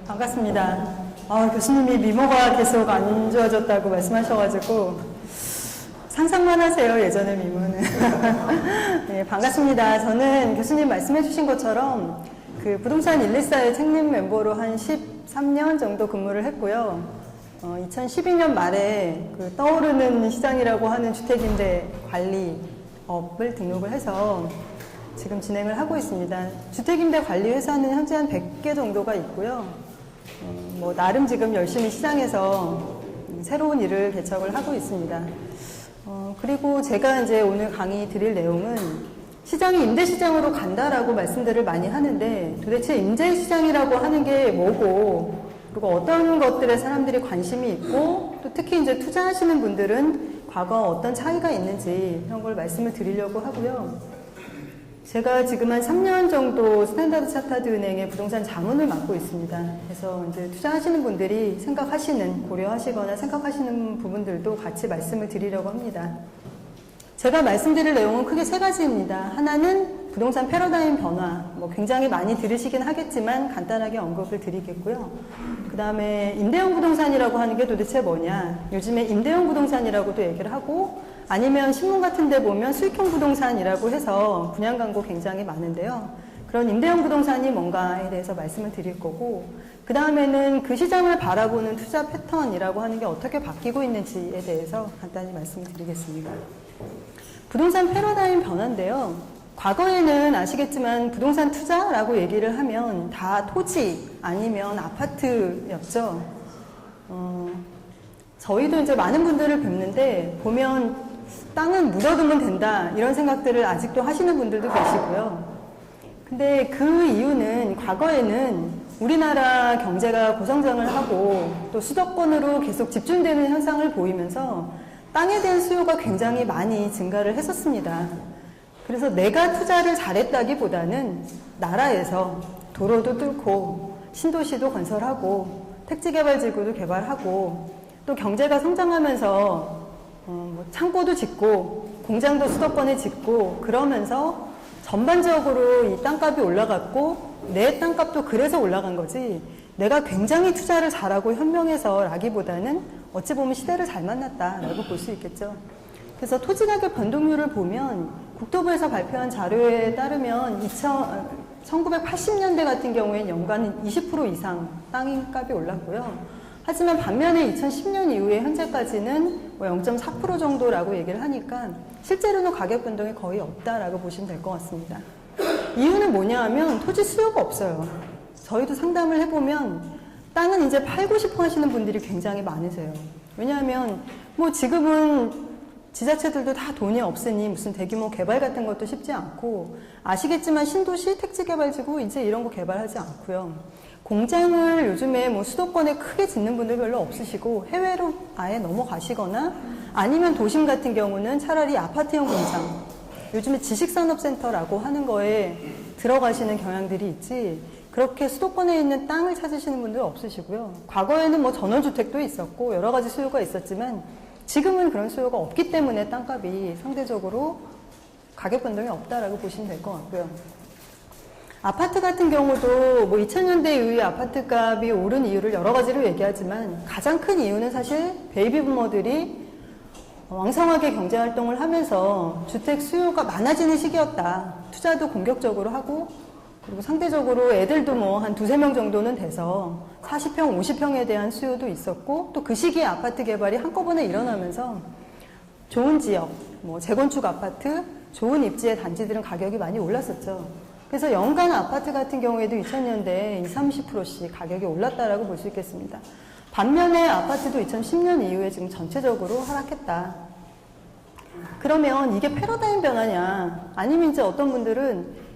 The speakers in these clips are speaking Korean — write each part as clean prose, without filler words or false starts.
반갑습니다. 교수님이 미모가 계속 안 좋아졌다고 말씀하셔가지고 상상만 하세요, 예전의 미모는. 네, 반갑습니다. 저는 교수님 말씀해주신 것처럼 그 부동산 114의 책임 멤버로 한 13년 정도 근무를 했고요. 2012년 말에 그 떠오르는 시장이라고 하는 주택임대 관리업을 등록을 해서 지금 진행을 하고 있습니다. 주택임대 관리 회사는 현재 한 100개 정도가 있고요. 나름 지금 열심히 시장에서 새로운 일을 개척을 하고 있습니다. 그리고 제가 이제 오늘 강의 드릴 내용은 시장이 임대시장으로 간다라고 말씀들을 많이 하는데 도대체 임대시장이라고 하는 게 뭐고 그리고 어떤 것들에 사람들이 관심이 있고 또 특히 이제 투자하시는 분들은 과거 어떤 차이가 있는지 이런 걸 말씀을 드리려고 하고요. 제가 지금 한 3년 정도 스탠다드 차타드 은행의 부동산 자문을 맡고 있습니다. 그래서 이제 투자하시는 분들이 생각하시는, 고려하시거나 생각하시는 부분들도 같이 말씀을 드리려고 합니다. 제가 말씀드릴 내용은 크게 세 가지입니다. 하나는 부동산 패러다임 변화, 굉장히 많이 들으시긴 하겠지만 간단하게 언급을 드리겠고요. 그 다음에 임대형 부동산이라고 하는 게 도대체 뭐냐. 요즘에 임대형 부동산이라고도 얘기를 하고 아니면 신문 같은 데 보면 수익형 부동산이라고 해서 분양 광고 굉장히 많은데요. 그런 임대형 부동산이 뭔가에 대해서 말씀을 드릴 거고 그 다음에는 그 시장을 바라보는 투자 패턴이라고 하는 게 어떻게 바뀌고 있는지에 대해서 간단히 말씀을 드리겠습니다. 부동산 패러다임 변화인데요. 과거에는 아시겠지만 부동산 투자라고 얘기를 하면 다 토지 아니면 아파트였죠. 저희도 이제 많은 분들을 뵙는데 보면 땅은 묻어두면 된다 이런 생각들을 아직도 하시는 분들도 계시고요. 근데 그 이유는 과거에는 우리나라 경제가 고성장을 하고 또 수도권으로 계속 집중되는 현상을 보이면서 땅에 대한 수요가 굉장히 많이 증가를 했었습니다. 그래서 내가 투자를 잘했다기보다는 나라에서 도로도 뚫고 신도시도 건설하고 택지개발지구도 개발하고 또 경제가 성장하면서 창고도 짓고 공장도 수도권에 짓고 그러면서 전반적으로 이 땅값이 올라갔고 내 땅값도 그래서 올라간 거지 내가 굉장히 투자를 잘하고 현명해서 라기보다는 어찌 보면 시대를 잘 만났다라고 볼 수 있겠죠. 그래서 토지가격 변동률을 보면 국토부에서 발표한 자료에 따르면 1980년대 같은 경우에는 연간 20% 이상 땅값이 올랐고요. 하지만 반면에 2010년 이후에 현재까지는 0.4% 정도라고 얘기를 하니까 실제로는 가격 변동이 거의 없다라고 보시면 될 것 같습니다. 이유는 뭐냐 하면 토지 수요가 없어요. 저희도 상담을 해보면 땅은 이제 팔고 싶어 하시는 분들이 굉장히 많으세요. 왜냐하면 지금은 지자체들도 다 돈이 없으니 무슨 대규모 개발 같은 것도 쉽지 않고 아시겠지만 신도시 택지개발지구 이제 이런 거 개발하지 않고요. 공장을 요즘에 수도권에 크게 짓는 분들 별로 없으시고 해외로 아예 넘어가시거나 아니면 도심 같은 경우는 차라리 아파트형 공장 요즘에 지식산업센터라고 하는 거에 들어가시는 경향들이 있지 그렇게 수도권에 있는 땅을 찾으시는 분들 없으시고요. 과거에는 전원주택도 있었고 여러 가지 수요가 있었지만 지금은 그런 수요가 없기 때문에 땅값이 상대적으로 가격 변동이 없다라고 보시면 될 것 같고요. 아파트 같은 경우도 2000년대 이후에 아파트 값이 오른 이유를 여러 가지로 얘기하지만 가장 큰 이유는 사실 베이비 부모들이 왕성하게 경제활동을 하면서 주택 수요가 많아지는 시기였다. 투자도 공격적으로 하고 그리고 상대적으로 애들도 한 두세 명 정도는 돼서 40평, 50평에 대한 수요도 있었고 또 그 시기에 아파트 개발이 한꺼번에 일어나면서 좋은 지역, 재건축 아파트, 좋은 입지의 단지들은 가격이 많이 올랐었죠. 그래서 연간 아파트 같은 경우에도 2000년대에 20-30%씩 가격이 올랐다라고 볼 수 있겠습니다. 반면에 아파트도 2010년 이후에 지금 전체적으로 하락했다. 그러면 이게 패러다임 변화냐? 아니면 이제 어떤 분들은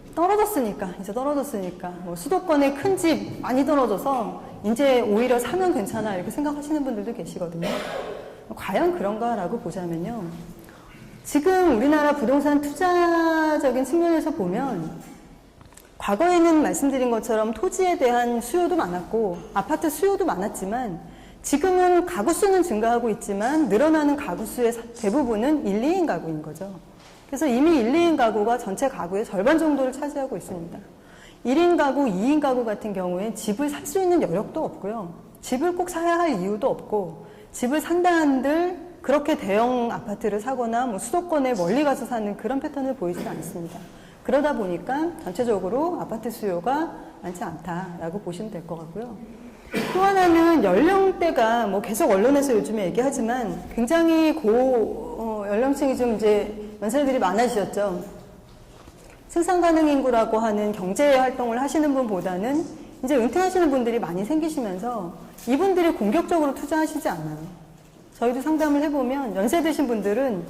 이제 떨어졌으니까 수도권에 큰 집 많이 떨어져서 이제 오히려 사면 괜찮아 이렇게 생각하시는 분들도 계시거든요. 과연 그런가라고 보자면요. 지금 우리나라 부동산 투자적인 측면에서 보면 과거에는 말씀드린 것처럼 토지에 대한 수요도 많았고 아파트 수요도 많았지만 지금은 가구 수는 증가하고 있지만 늘어나는 가구 수의 대부분은 1, 2인 가구인 거죠. 그래서 이미 1, 2인 가구가 전체 가구의 절반 정도를 차지하고 있습니다. 1인 가구, 2인 가구 같은 경우에 집을 살 수 있는 여력도 없고요. 집을 꼭 사야 할 이유도 없고, 집을 산다 한들 그렇게 대형 아파트를 사거나 뭐 수도권에 멀리 가서 사는 그런 패턴을 보이지 않습니다. 그러다 보니까 전체적으로 아파트 수요가 많지 않다라고 보시면 될 것 같고요. 또 하나는 연령대가 뭐 계속 언론에서 요즘에 얘기하지만 굉장히 연령층이 좀 이제 연세들이 많아지셨죠. 생산 가능 인구라고 하는 경제 활동을 하시는 분보다는 이제 은퇴하시는 분들이 많이 생기시면서 이분들이 공격적으로 투자하시지 않아요. 저희도 상담을 해보면 연세 드신 분들은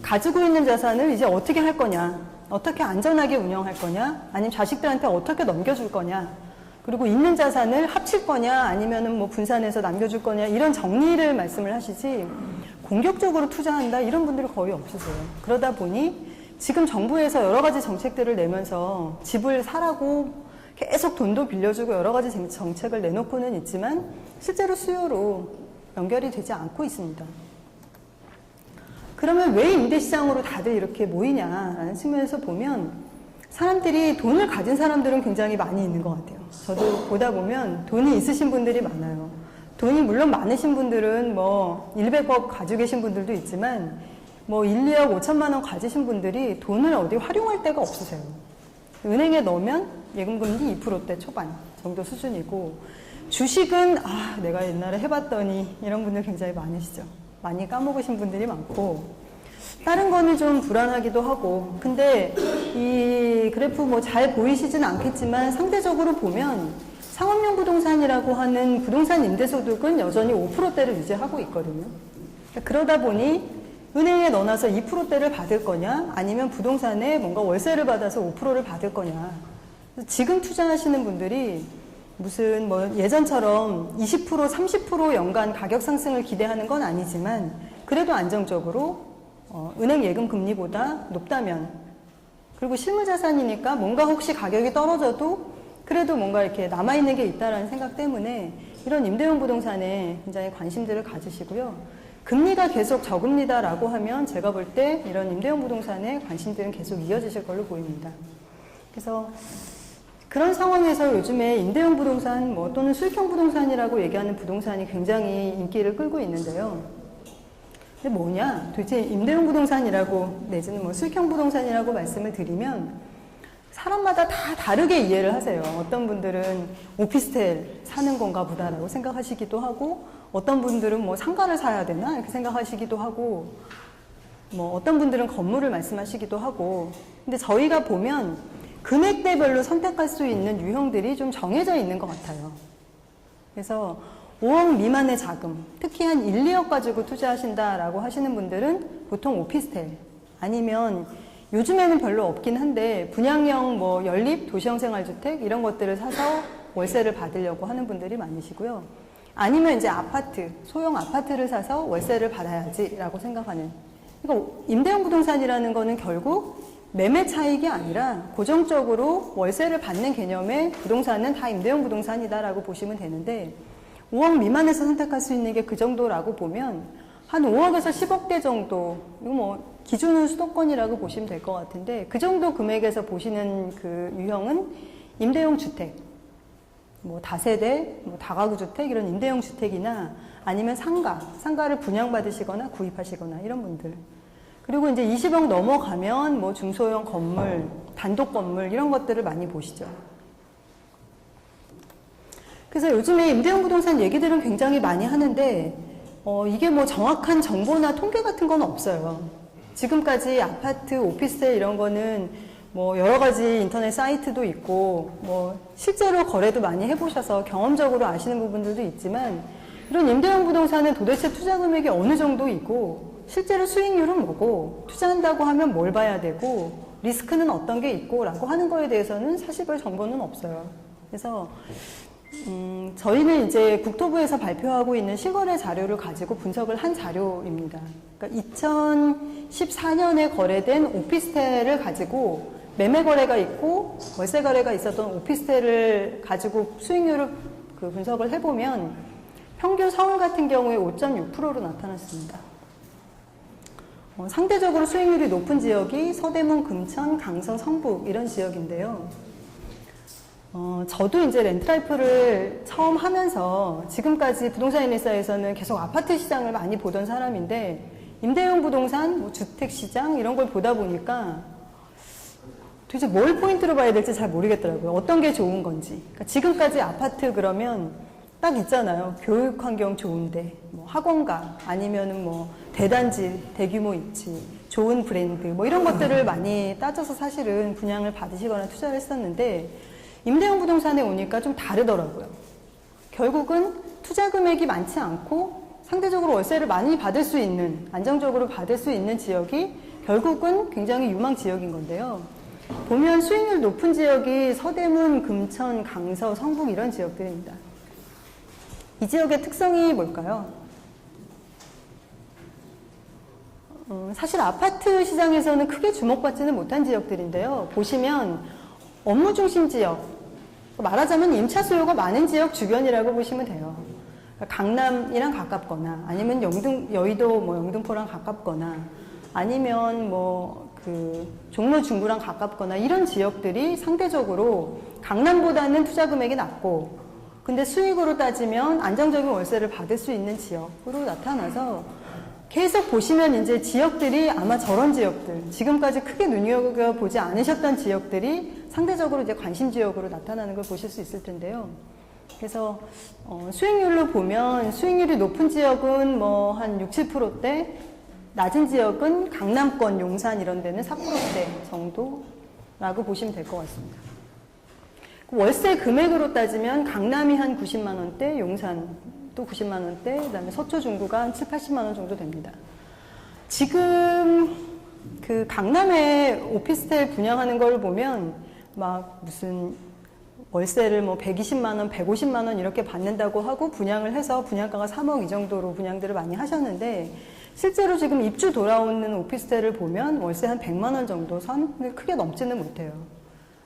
가지고 있는 자산을 이제 어떻게 할 거냐, 어떻게 안전하게 운영할 거냐, 아니면 자식들한테 어떻게 넘겨줄 거냐, 그리고 있는 자산을 합칠 거냐, 아니면은 뭐 분산해서 남겨줄 거냐, 이런 정리를 말씀을 하시지, 공격적으로 투자한다, 이런 분들이 거의 없으세요. 그러다 보니 지금 정부에서 여러 가지 정책들을 내면서 집을 사라고 계속 돈도 빌려주고 여러 가지 정책을 내놓고는 있지만 실제로 수요로 연결이 되지 않고 있습니다. 그러면 왜 임대시장으로 다들 이렇게 모이냐라는 측면에서 보면 사람들이 돈을 가진 사람들은 굉장히 많이 있는 것 같아요. 저도 보다 보면 돈이 있으신 분들이 많아요. 돈이 물론 많으신 분들은 뭐 100억 가지고 계신 분들도 있지만 뭐 1, 2억 5천만 원 가지신 분들이 돈을 어디 활용할 데가 없으세요. 은행에 넣으면 예금금리 2%대 초반 정도 수준이고 주식은 내가 옛날에 해봤더니 이런 분들 굉장히 많으시죠. 많이 까먹으신 분들이 많고 다른 거는 좀 불안하기도 하고 근데 이 그래프 뭐 잘 보이시진 않겠지만 상대적으로 보면 상업용 부동산이라고 하는 부동산 임대소득은 여전히 5%대를 유지하고 있거든요. 그러다 보니 은행에 넣어놔서 2%대를 받을 거냐 아니면 부동산에 뭔가 월세를 받아서 5%를 받을 거냐. 지금 투자하시는 분들이 무슨 뭐 예전처럼 20% 30% 연간 가격 상승을 기대하는 건 아니지만 그래도 안정적으로 은행 예금 금리보다 높다면 그리고 실무자산이니까 뭔가 혹시 가격이 떨어져도 그래도 뭔가 이렇게 남아있는 게 있다라는 생각 때문에 이런 임대용 부동산에 굉장히 관심들을 가지시고요. 금리가 계속 저금리다라고 하면 제가 볼 때 이런 임대용 부동산에 관심들은 계속 이어지실 걸로 보입니다. 그래서 그런 상황에서 요즘에 임대용 부동산 또는 수익형 부동산이라고 얘기하는 부동산이 굉장히 인기를 끌고 있는데요. 근데 뭐냐? 도대체 임대용 부동산이라고 내지는 뭐 수익형 부동산이라고 말씀을 드리면 사람마다 다 다르게 이해를 하세요. 어떤 분들은 오피스텔 사는 건가 보다라고 생각하시기도 하고 어떤 분들은 뭐 상가를 사야 되나 이렇게 생각하시기도 하고 뭐 어떤 분들은 건물을 말씀하시기도 하고 근데 저희가 보면 금액대별로 선택할 수 있는 유형들이 좀 정해져 있는 것 같아요. 그래서 5억 미만의 자금, 특히 한 1, 2억 가지고 투자하신다라고 하시는 분들은 보통 오피스텔 아니면 요즘에는 별로 없긴 한데 분양형 뭐 연립, 도시형 생활주택 이런 것들을 사서 월세를 받으려고 하는 분들이 많으시고요. 아니면 이제 아파트, 소형 아파트를 사서 월세를 받아야지라고 생각하는. 그러니까 임대형 부동산이라는 거는 결국 매매 차익이 아니라 고정적으로 월세를 받는 개념의 부동산은 다 임대형 부동산이다라고 보시면 되는데 5억 미만에서 선택할 수 있는 게 그 정도라고 보면 한 5억에서 10억대 정도, 이거 뭐 기준은 수도권이라고 보시면 될 것 같은데 그 정도 금액에서 보시는 그 유형은 임대용 주택, 뭐 다세대, 뭐 다가구 주택 이런 임대용 주택이나 아니면 상가를 분양받으시거나 구입하시거나 이런 분들. 그리고 이제 20억 넘어가면 뭐 중소형 건물, 단독 건물 이런 것들을 많이 보시죠. 그래서 요즘에 임대용 부동산 얘기들은 굉장히 많이 하는데 이게 뭐 정확한 정보나 통계 같은 건 없어요. 지금까지 아파트, 오피스텔 이런 거는 뭐 여러 가지 인터넷 사이트도 있고 뭐 실제로 거래도 많이 해보셔서 경험적으로 아시는 부분들도 있지만 이런 임대용 부동산은 도대체 투자 금액이 어느 정도이고 실제로 수익률은 뭐고 투자한다고 하면 뭘 봐야 되고 리스크는 어떤 게 있고 라고 하는 거에 대해서는 사실별 정보는 없어요. 그래서 저희는 이제 국토부에서 발표하고 있는 실거래 자료를 가지고 분석을 한 자료입니다. 그러니까 2014년에 거래된 오피스텔을 가지고 매매 거래가 있고 월세 거래가 있었던 오피스텔을 가지고 수익률을 분석을 해보면 평균 서울 같은 경우에 5.6%로 나타났습니다. 상대적으로 수익률이 높은 지역이 서대문, 금천, 강서, 성북 이런 지역인데요. 저도 이제 렌트라이프를 처음 하면서 지금까지 부동산 인사에서는 계속 아파트 시장을 많이 보던 사람인데 임대형 부동산, 뭐 주택 시장 이런 걸 보다 보니까 도대체 뭘 포인트로 봐야 될지 잘 모르겠더라고요. 어떤 게 좋은 건지. 그러니까 지금까지 아파트 그러면 딱 있잖아요. 교육 환경 좋은데, 뭐 학원가, 아니면은 뭐 대단지, 대규모 입지, 좋은 브랜드, 뭐 이런 것들을 많이 따져서 사실은 분양을 받으시거나 투자를 했었는데 임대형 부동산에 오니까 좀 다르더라고요. 결국은 투자 금액이 많지 않고 상대적으로 월세를 많이 받을 수 있는, 안정적으로 받을 수 있는 지역이 결국은 굉장히 유망 지역인 건데요. 보면 수익률 높은 지역이 서대문, 금천, 강서, 성북 이런 지역들입니다. 이 지역의 특성이 뭘까요? 사실 아파트 시장에서는 크게 주목받지는 못한 지역들인데요. 보시면 업무 중심 지역, 말하자면 임차 수요가 많은 지역 주변이라고 보시면 돼요. 그러니까 강남이랑 가깝거나 아니면 여의도 뭐 영등포랑 가깝거나 아니면 뭐 종로 중구랑 가깝거나 이런 지역들이 상대적으로 강남보다는 투자 금액이 낮고 근데 수익으로 따지면 안정적인 월세를 받을 수 있는 지역으로 나타나서 계속 보시면 이제 지역들이 아마 저런 지역들, 지금까지 크게 눈여겨보지 않으셨던 지역들이 상대적으로 이제 관심 지역으로 나타나는 걸 보실 수 있을 텐데요. 그래서 수익률로 보면 수익률이 높은 지역은 뭐 한 6, 7%대, 낮은 지역은 강남권, 용산 이런 데는 4%대 정도라고 보시면 될 것 같습니다. 월세 금액으로 따지면 강남이 한 90만 원대, 용산도 90만 원대, 그다음에 서초 중구가 한 7, 80만 원 정도 됩니다. 지금 그 강남에 오피스텔 분양하는 걸 보면 막 무슨 월세를 뭐 120만 원, 150만 원 이렇게 받는다고 하고 분양을 해서 분양가가 3억 이 정도로 분양들을 많이 하셨는데 실제로 지금 입주 돌아오는 오피스텔을 보면 월세 한 100만 원 정도 선을 크게 넘지는 못해요.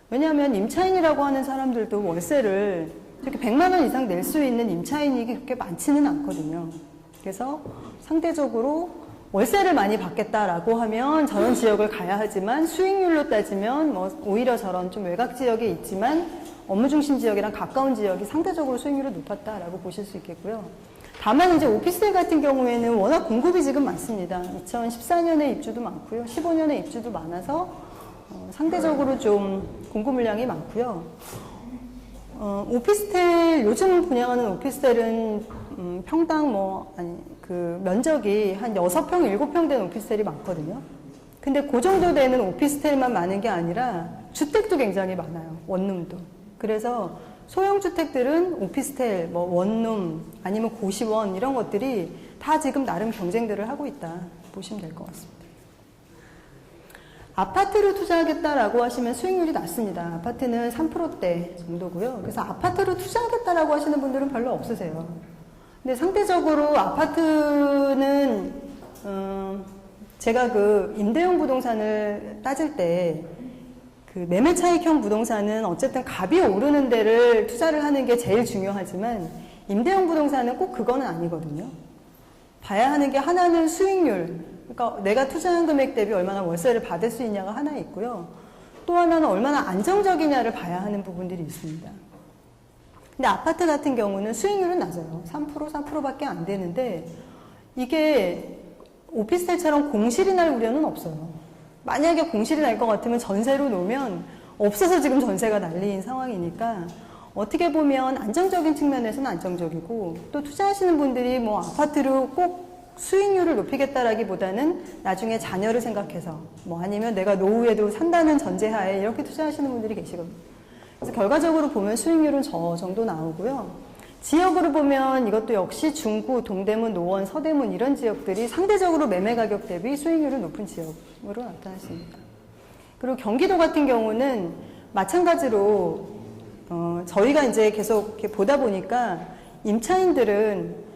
왜냐하면 임차인이라고 하는 사람들도 월세를 이렇게 100만 원 이상 낼 수 있는 임차인이 그렇게 많지는 않거든요. 그래서 상대적으로 월세를 많이 받겠다라고 하면 저런 지역을 가야 하지만 수익률로 따지면 뭐 오히려 저런 좀 외곽 지역에 있지만 업무 중심 지역이랑 가까운 지역이 상대적으로 수익률이 높았다라고 보실 수 있겠고요. 다만 이제 오피스텔 같은 경우에는 워낙 공급이 지금 많습니다. 2014년에 입주도 많고요. 15년에 입주도 많아서 상대적으로 좀 공급 물량이 많고요. 오피스텔, 요즘 분양하는 오피스텔은 평당 면적이 한 6평, 7평 된 오피스텔이 많거든요. 근데 그 정도 되는 오피스텔만 많은 게 아니라 주택도 굉장히 많아요. 원룸도. 그래서 소형 주택들은 오피스텔, 뭐 원룸, 아니면 고시원 이런 것들이 다 지금 나름 경쟁들을 하고 있다 보시면 될 것 같습니다. 아파트로 투자하겠다라고 하시면 수익률이 낮습니다. 아파트는 3%대 정도고요. 그래서 아파트로 투자하겠다라고 하시는 분들은 별로 없으세요. 근데 상대적으로 아파트는 제가 그 임대형 부동산을 따질 때 그 매매 차익형 부동산은 어쨌든 값이 오르는 데를 투자를 하는 게 제일 중요하지만 임대형 부동산은 꼭 그거는 아니거든요. 봐야 하는 게 하나는 수익률, 그러니까 내가 투자한 금액 대비 얼마나 월세를 받을 수 있냐가 하나 있고요. 또 하나는 얼마나 안정적이냐를 봐야 하는 부분들이 있습니다. 근데 아파트 같은 경우는 수익률은 낮아요. 3%, 4%밖에 안 되는데 이게 오피스텔처럼 공실이 날 우려는 없어요. 만약에 공실이 날 것 같으면 전세로 놓으면 없어서 지금 전세가 난리인 상황이니까 어떻게 보면 안정적인 측면에서는 안정적이고 또 투자하시는 분들이 뭐 아파트로 꼭 수익률을 높이겠다라기보다는 나중에 자녀를 생각해서 뭐 아니면 내가 노후에도 산다는 전제하에 이렇게 투자하시는 분들이 계시거든요. 그래서 결과적으로 보면 수익률은 저 정도 나오고요. 지역으로 보면 이것도 역시 중구, 동대문, 노원, 서대문 이런 지역들이 상대적으로 매매 가격 대비 수익률이 높은 지역으로 나타났습니다. 그리고 경기도 같은 경우는 마찬가지로 저희가 이제 계속 이렇게 보다 보니까 임차인들은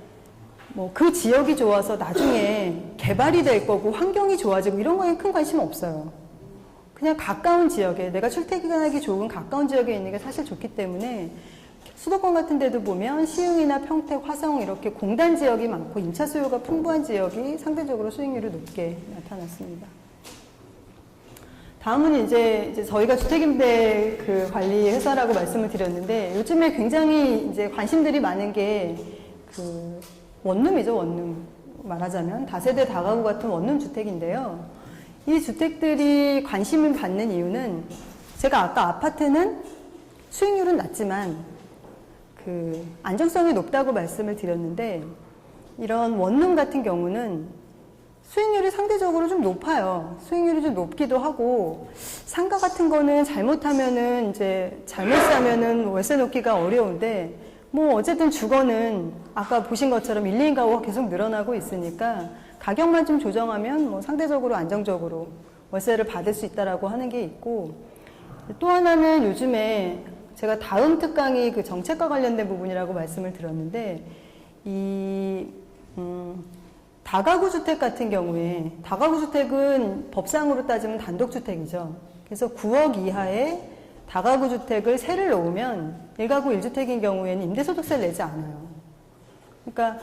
뭐 그 지역이 좋아서 나중에 개발이 될 거고 환경이 좋아지고 이런 거에 큰 관심 없어요. 그냥 가까운 지역에 내가 출퇴근하기 좋은 가까운 지역에 있는 게 사실 좋기 때문에 수도권 같은 데도 보면 시흥이나 평택, 화성 이렇게 공단 지역이 많고 임차 수요가 풍부한 지역이 상대적으로 수익률이 높게 나타났습니다. 다음은 이제 저희가 주택임대 그 관리 회사라고 말씀을 드렸는데, 요즘에 굉장히 이제 관심들이 많은 게 그 원룸이죠, 원룸. 말하자면 다세대 다가구 같은 원룸 주택인데요. 이 주택들이 관심을 받는 이유는, 제가 아까 아파트는 수익률은 낮지만 그 안정성이 높다고 말씀을 드렸는데, 이런 원룸 같은 경우는 수익률이 상대적으로 좀 높아요. 수익률이 좀 높기도 하고, 상가 같은 거는 잘못하면은 이제 잘못 사면은 월세 놓기가 어려운데, 뭐 어쨌든 주거는 아까 보신 것처럼 1, 2인 가구가 계속 늘어나고 있으니까 가격만 좀 조정하면 뭐 상대적으로 안정적으로 월세를 받을 수 있다라고 하는 게 있고, 또 하나는 요즘에 제가 다음 특강이 그 정책과 관련된 부분이라고 말씀을 드렸는데, 이 다가구 주택 같은 경우에, 다가구 주택은 법상으로 따지면 단독주택이죠. 그래서 9억 이하의 다가구 주택을 세를 놓으면 1가구 1주택인 경우에는 임대소득세를 내지 않아요. 그러니까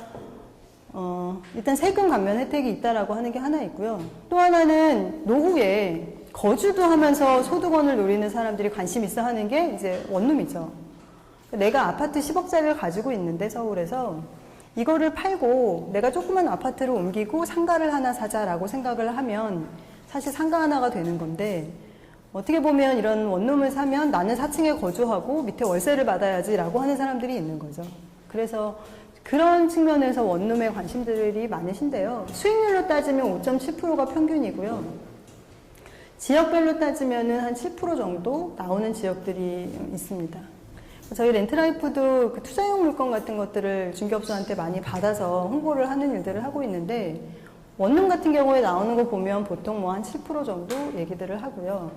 일단 세금 감면 혜택이 있다라고 하는 게 하나 있고요. 또 하나는 노후에 거주도 하면서 소득원을 노리는 사람들이 관심 있어 하는 게 이제 원룸이죠. 내가 아파트 10억짜리를 가지고 있는데 서울에서 이거를 팔고 내가 조그만 아파트를 옮기고 상가를 하나 사자라고 생각을 하면 사실 상가 하나가 되는 건데, 어떻게 보면 이런 원룸을 사면 나는 4층에 거주하고 밑에 월세를 받아야지라고 하는 사람들이 있는 거죠. 그래서 그런 측면에서 원룸에 관심들이 많으신데요. 수익률로 따지면 5.7%가 평균이고요. 지역별로 따지면은 한 7% 정도 나오는 지역들이 있습니다. 저희 렌트라이프도 그 투자용 물건 같은 것들을 중개업소한테 많이 받아서 홍보를 하는 일들을 하고 있는데, 원룸 같은 경우에 나오는 거 보면 보통 뭐 한 7% 정도 얘기들을 하고요.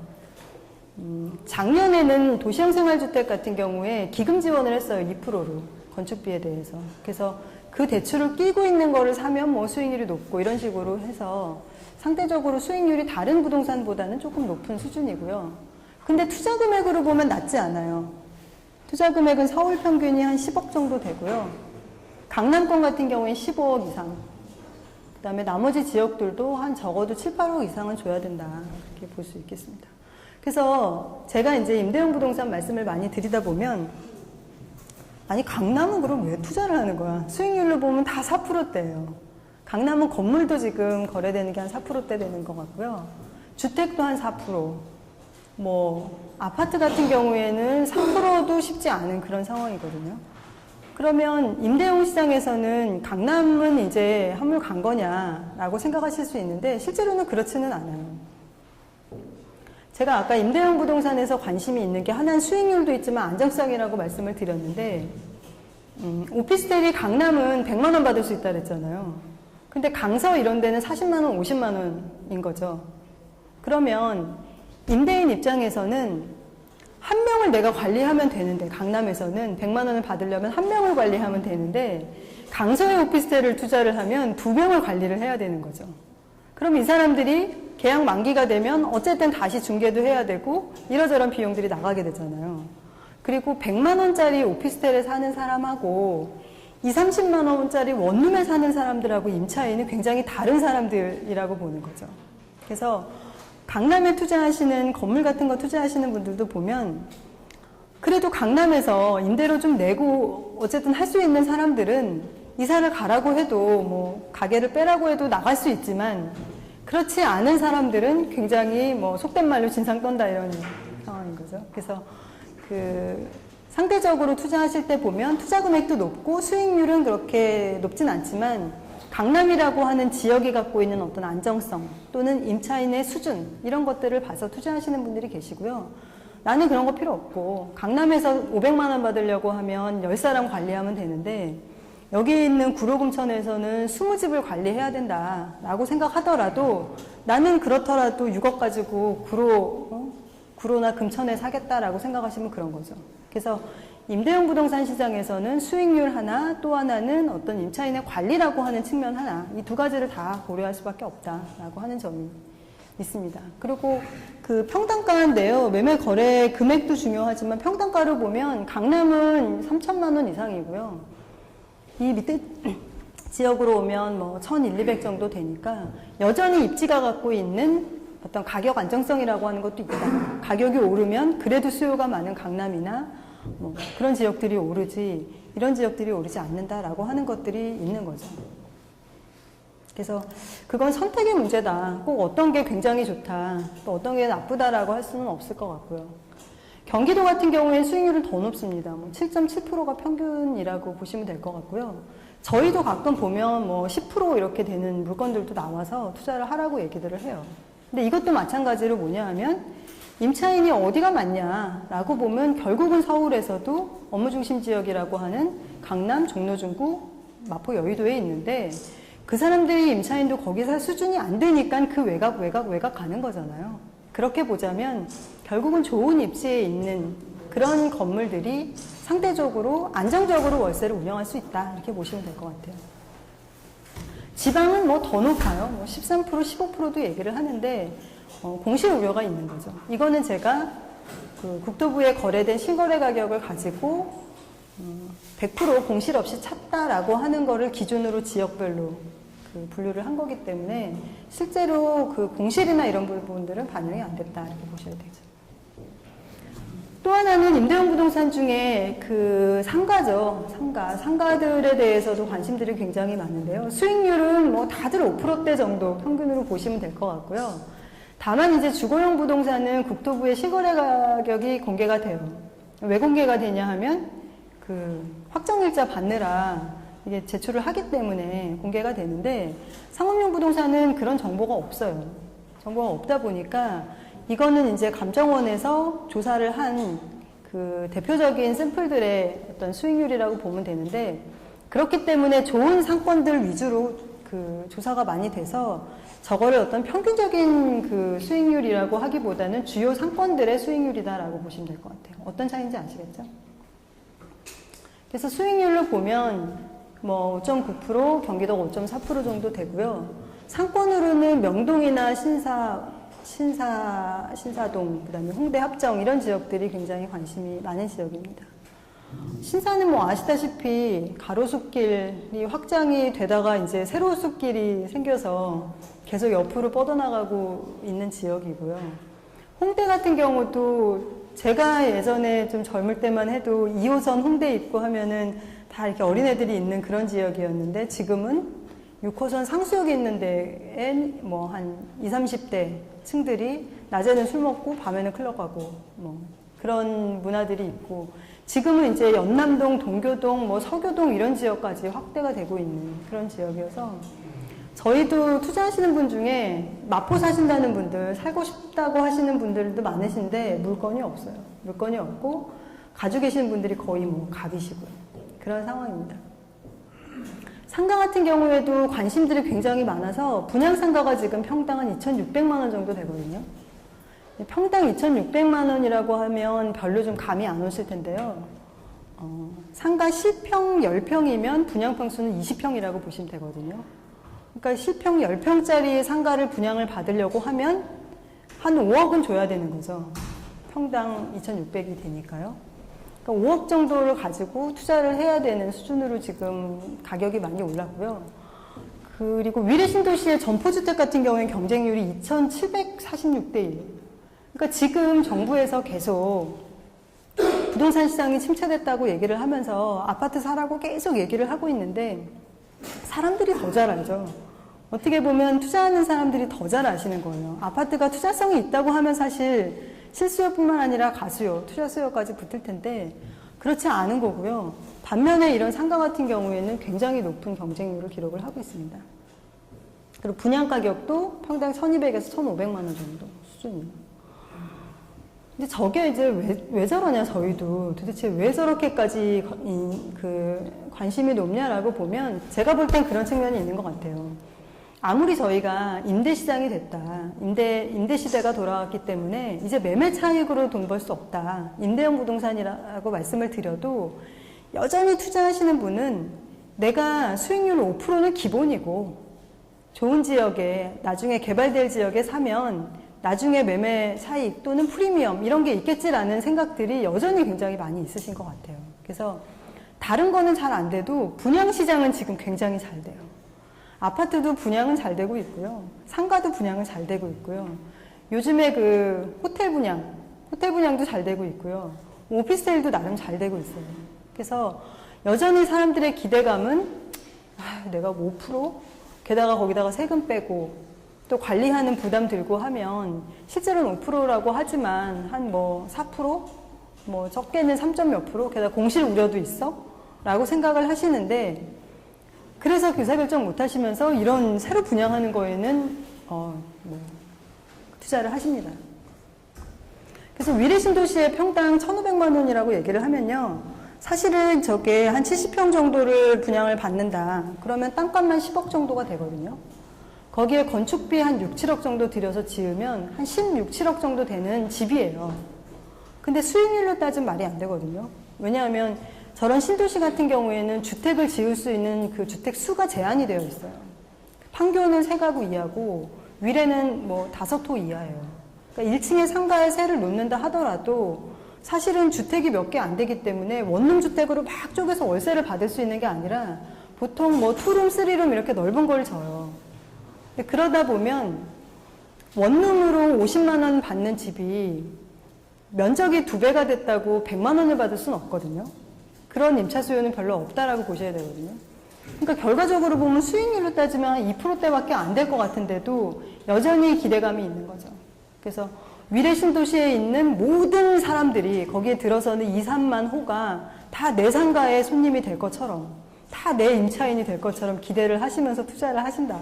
작년에는 도시형 생활주택 같은 경우에 기금 지원을 했어요. 2%로 건축비에 대해서. 그래서 그 대출을 끼고 있는 거를 사면 뭐 수익률이 높고 이런 식으로 해서 상대적으로 수익률이 다른 부동산보다는 조금 높은 수준이고요. 근데 투자 금액으로 보면 낮지 않아요. 투자 금액은 서울 평균이 한 10억 정도 되고요. 강남권 같은 경우엔 15억 이상. 그 다음에 나머지 지역들도 한 적어도 7, 8억 이상은 줘야 된다. 이렇게 볼 수 있겠습니다. 그래서 제가 이제 임대형 부동산 말씀을 많이 드리다 보면, 아니 강남은 그럼 왜 투자를 하는 거야? 수익률로 보면 다 4%대예요. 강남은 건물도 지금 거래되는 게 한 4%대 되는 것 같고요. 주택도 한 4%. 뭐 아파트 같은 경우에는 3%도 쉽지 않은 그런 상황이거든요. 그러면 임대형 시장에서는 강남은 이제 한물 간 거냐라고 생각하실 수 있는데, 실제로는 그렇지는 않아요. 제가 아까 임대형 부동산에서 관심이 있는 게 하나는 수익률도 있지만 안정성이라고 말씀을 드렸는데, 오피스텔이 강남은 100만 원 받을 수 있다 그랬잖아요. 근데 강서 이런 데는 40만 원, 50만 원인 거죠. 그러면 임대인 입장에서는 한 명을 내가 관리하면 되는데, 강남에서는 100만 원을 받으려면 한 명을 관리하면 되는데, 강서에 오피스텔을 투자를 하면 2명을 관리를 해야 되는 거죠. 그럼 이 사람들이 계약 만기가 되면 어쨌든 다시 중개도 해야 되고 이러저런 비용들이 나가게 되잖아요. 그리고 100만 원짜리 오피스텔에 사는 사람하고 20, 30만 원짜리 원룸에 사는 사람들하고 임차인은 굉장히 다른 사람들이라고 보는 거죠. 그래서 강남에 투자하시는 건물 같은 거 투자하시는 분들도 보면, 그래도 강남에서 임대료 좀 내고 어쨌든 할 수 있는 사람들은 이사를 가라고 해도 뭐 가게를 빼라고 해도 나갈 수 있지만, 그렇지 않은 사람들은 굉장히 뭐 속된 말로 진상 떤다 이런 상황인 거죠. 그래서 그 상대적으로 투자하실 때 보면 투자 금액도 높고 수익률은 그렇게 높진 않지만, 강남이라고 하는 지역이 갖고 있는 어떤 안정성 또는 임차인의 수준, 이런 것들을 봐서 투자하시는 분들이 계시고요. 나는 그런 거 필요 없고 강남에서 500만 원 받으려고 하면 10사람 관리하면 되는데, 여기 있는 구로금천에서는 20집을 관리해야 된다라고 생각하더라도 나는 그렇더라도 6억 가지고 구로나 금천에 사겠다라고 생각하시면 그런 거죠. 그래서 임대형 부동산 시장에서는 수익률 하나, 또 하나는 어떤 임차인의 관리라고 하는 측면 하나, 이 두 가지를 다 고려할 수밖에 없다라고 하는 점이 있습니다. 그리고 그 평당가인데요. 매매 거래 금액도 중요하지만 평당가를 보면 강남은 3천만 원 이상이고요. 이 밑에 지역으로 오면 뭐 1,100, 200 정도 되니까 여전히 입지가 갖고 있는 어떤 가격 안정성이라고 하는 것도 있다. 가격이 오르면 그래도 수요가 많은 강남이나 뭐 그런 지역들이 오르지 이런 지역들이 오르지 않는다라고 하는 것들이 있는 거죠. 그래서 그건 선택의 문제다. 꼭 어떤 게 굉장히 좋다, 또 어떤 게 나쁘다라고 할 수는 없을 것 같고요. 경기도 같은 경우에 수익률은 더 높습니다. 뭐 7.7%가 평균이라고 보시면 될 것 같고요. 저희도 가끔 보면 뭐 10% 이렇게 되는 물건들도 나와서 투자를 하라고 얘기들을 해요. 근데 이것도 마찬가지로 뭐냐 하면 임차인이 어디가 많냐라고 보면 결국은 서울에서도 업무중심 지역이라고 하는 강남, 종로, 중구, 마포, 여의도에 있는데 그 사람들이 임차인도 거기 살 수준이 안 되니까 그 외곽 가는 거잖아요. 그렇게 보자면 결국은 좋은 입지에 있는 그런 건물들이 상대적으로 안정적으로 월세를 운영할 수 있다. 이렇게 보시면 될 것 같아요. 지방은 뭐 더 높아요. 뭐 13%, 15%도 얘기를 하는데 공실 우려가 있는 거죠. 이거는 제가 그 국토부에 거래된 실거래 가격을 가지고 100% 공실 없이 찼다라고 하는 거를 기준으로 지역별로 그 분류를 한 거기 때문에 실제로 그 공실이나 이런 부분들은 반영이 안 됐다 이렇게 보셔야 되죠. 또 하나는 임대형 부동산 중에 그 상가죠. 상가들에 대해서도 관심들이 굉장히 많은데요. 수익률은 뭐 다들 5%대 정도 평균으로 보시면 될 것 같고요. 다만 이제 주거용 부동산은 국토부의 실거래 가격이 공개가 돼요. 왜 공개가 되냐 하면 그 확정일자 받느라 이게 제출을 하기 때문에 공개가 되는데 상업용 부동산은 그런 정보가 없어요. 정보가 없다 보니까 이거는 이제 감정원에서 조사를 한 그 대표적인 샘플들의 어떤 수익률이라고 보면 되는데 그렇기 때문에 좋은 상권들 위주로 그 조사가 많이 돼서 저거를 어떤 평균적인 그 수익률이라고 하기보다는 주요 상권들의 수익률이다라고 보시면 될 것 같아요. 어떤 차이인지 아시겠죠? 그래서 수익률로 보면 뭐 5.9%, 경기도가 5.4% 정도 되고요. 상권으로는 명동이나 신사동, 그다음에 홍대 합정 이런 지역들이 굉장히 관심이 많은 지역입니다. 신사는 뭐 아시다시피 가로수길이 확장이 되다가 이제 새로운 숲길이 생겨서 계속 옆으로 뻗어나가고 있는 지역이고요. 홍대 같은 경우도 제가 예전에 좀 젊을 때만 해도 2호선 홍대 입구 하면은 다 이렇게 어린애들이 있는 그런 지역이었는데 지금은 6호선 상수역에 있는 데에 뭐 한 20, 30대 층들이 낮에는 술 먹고 밤에는 클럽 가고 뭐 그런 문화들이 있고 지금은 이제 연남동, 동교동, 뭐 서교동 이런 지역까지 확대가 되고 있는 그런 지역이어서 저희도 투자하시는 분 중에 마포 사신다는 분들, 살고 싶다고 하시는 분들도 많으신데 물건이 없어요. 물건이 없고 가지고 계시는 분들이 거의 뭐 갑이시고요. 그런 상황입니다. 상가 같은 경우에도 관심들이 굉장히 많아서 분양상가가 지금 평당 한 2,600만 원 정도 되거든요. 평당 2,600만 원이라고 하면 별로 좀 감이 안 오실 텐데요. 상가 실평 10평이면 분양평수는 20평이라고 보시면 되거든요. 그러니까 실평 10평짜리 상가를 분양을 받으려고 하면 한 5억은 줘야 되는 거죠. 평당 2,600이 되니까요. 그러니까 5억 정도를 가지고 투자를 해야 되는 수준으로 지금 가격이 많이 올랐고요. 그리고 위례 신도시의 점포주택 같은 경우에는 경쟁률이 2,746대 1. 그러니까 지금 정부에서 계속 부동산 시장이 침체됐다고 얘기를 하면서 아파트 사라고 계속 얘기를 하고 있는데 사람들이 더 잘 알죠. 어떻게 보면 투자하는 사람들이 더 잘 아시는 거예요. 아파트가 투자성이 있다고 하면 사실 실수요뿐만 아니라 가수요, 투자 수요까지 붙을 텐데 그렇지 않은 거고요. 반면에 이런 상가 같은 경우에는 굉장히 높은 경쟁률을 기록을 하고 있습니다. 그리고 분양 가격도 평당 1,200에서 1,500만 원 정도 수준이에요. 근데 저게 이제 왜 저러냐, 저희도 도대체 왜 저렇게까지 관심이 높냐라고 보면 제가 볼 땐 그런 측면이 있는 것 같아요. 아무리 저희가 임대 시장이 됐다, 임대 시대가 돌아왔기 때문에 이제 매매 차익으로 돈 벌 수 없다, 임대형 부동산이라고 말씀을 드려도 여전히 투자하시는 분은 내가 수익률 5%는 기본이고 좋은 지역에 나중에 개발될 지역에 사면 나중에 매매 차익 또는 프리미엄 이런 게 있겠지라는 생각들이 여전히 굉장히 많이 있으신 것 같아요. 그래서 다른 거는 잘 안 돼도 분양 시장은 지금 굉장히 잘 돼요. 아파트도 분양은 잘 되고 있고요. 상가도 분양은 잘 되고 있고요. 요즘에 그 호텔 분양도 잘 되고 있고요. 오피스텔도 나름 잘 되고 있어요. 그래서 여전히 사람들의 기대감은 내가 5%? 게다가 거기다가 세금 빼고 또 관리하는 부담 들고 하면 실제로는 5%라고 하지만 한 뭐 4%? 뭐 적게는 3점 몇 %? 게다가 공실 우려도 있어? 라고 생각을 하시는데 그래서 의사결정 못 하시면서 이런 새로 분양하는 거에는 투자를 하십니다. 그래서 위례 신도시의 평당 1,500만 원이라고 얘기를 하면요. 사실은 저게 한 70평 정도를 분양을 받는다. 그러면 땅값만 10억 정도가 되거든요. 거기에 건축비 한 6, 7억 정도 들여서 지으면 한 16, 7억 정도 되는 집이에요. 근데 수익률로 따지면 말이 안 되거든요. 왜냐하면 저런 신도시 같은 경우에는 주택을 지을 수 있는 그 주택 수가 제한이 되어 있어요. 판교는 3가구 이하고 위례는 뭐 5호 이하예요. 그러니까 1층에 상가에 세를 놓는다 하더라도 사실은 주택이 몇 개 안 되기 때문에 원룸 주택으로 막 쪼개서 월세를 받을 수 있는 게 아니라 보통 뭐 투룸, 쓰리룸 이렇게 넓은 걸 줘요. 그러다 보면 원룸으로 50만 원 받는 집이 면적이 2배가 됐다고 100만 원을 받을 수는 없거든요. 그런 임차 수요는 별로 없다라고 보셔야 되거든요. 그러니까 결과적으로 보면 수익률로 따지면 2%대밖에 안 될 것 같은데도 여전히 기대감이 있는 거죠. 그래서 위례 신도시에 있는 모든 사람들이 거기에 들어서는 2, 3만 호가 다 내 상가의 손님이 될 것처럼 다 내 임차인이 될 것처럼 기대를 하시면서 투자를 하신다.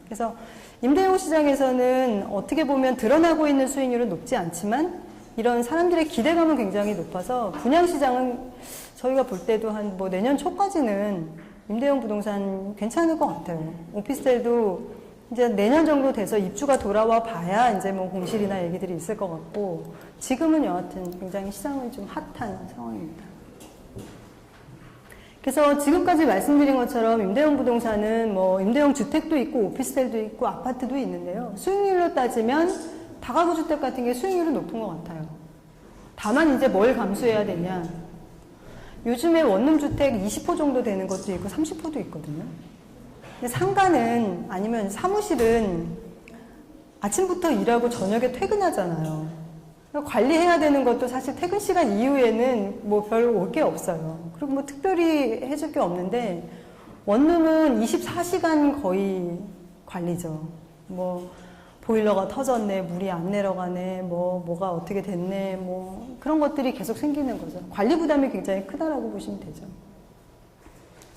그래서 임대용 시장에서는 어떻게 보면 드러나고 있는 수익률은 높지 않지만 이런 사람들의 기대감은 굉장히 높아서 분양시장은 저희가 볼 때도 한 뭐 내년 초까지는 임대용 부동산 괜찮을 것 같아요. 오피스텔도 이제 내년 정도 돼서 입주가 돌아와 봐야 이제 뭐 공실이나 얘기들이 있을 것 같고 지금은 여하튼 굉장히 시장은 좀 핫한 상황입니다. 그래서 지금까지 말씀드린 것처럼 임대용 부동산은 뭐 임대용 주택도 있고 오피스텔도 있고 아파트도 있는데요. 수익률로 따지면 다가구 주택 같은 게 수익률은 높은 것 같아요. 다만 이제 뭘 감수해야 되냐. 요즘에 원룸 주택 20호 정도 되는 것도 있고 30호도 있거든요. 근데 상가는 아니면 사무실은 아침부터 일하고 저녁에 퇴근하잖아요. 관리해야 되는 것도 사실 퇴근 시간 이후에는 뭐 별로 올 게 없어요. 그리고 뭐 특별히 해줄 게 없는데 원룸은 24시간 거의 관리죠. 뭐 보일러가 터졌네, 물이 안 내려가네, 뭐가 어떻게 됐네, 뭐 그런 것들이 계속 생기는 거죠. 관리 부담이 굉장히 크다라고 보시면 되죠.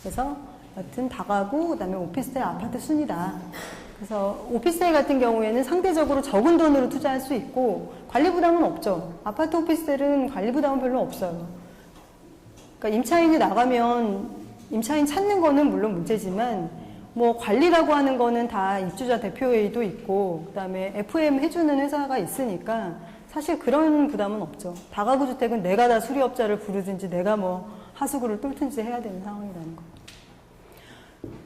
그래서 여튼 다가구, 그다음에 오피스텔, 아파트 순이다. 그래서 오피스텔 같은 경우에는 상대적으로 적은 돈으로 투자할 수 있고 관리 부담은 없죠. 아파트 오피스텔은 관리 부담은 별로 없어요. 그러니까 임차인이 나가면 임차인 찾는 거는 물론 문제지만 뭐 관리라고 하는 거는 다 입주자 대표회의도 있고 그다음에 FM 해주는 회사가 있으니까 사실 그런 부담은 없죠. 다가구 주택은 내가 다 수리업자를 부르든지 내가 뭐 하수구를 뚫든지 해야 되는 상황이라는 거.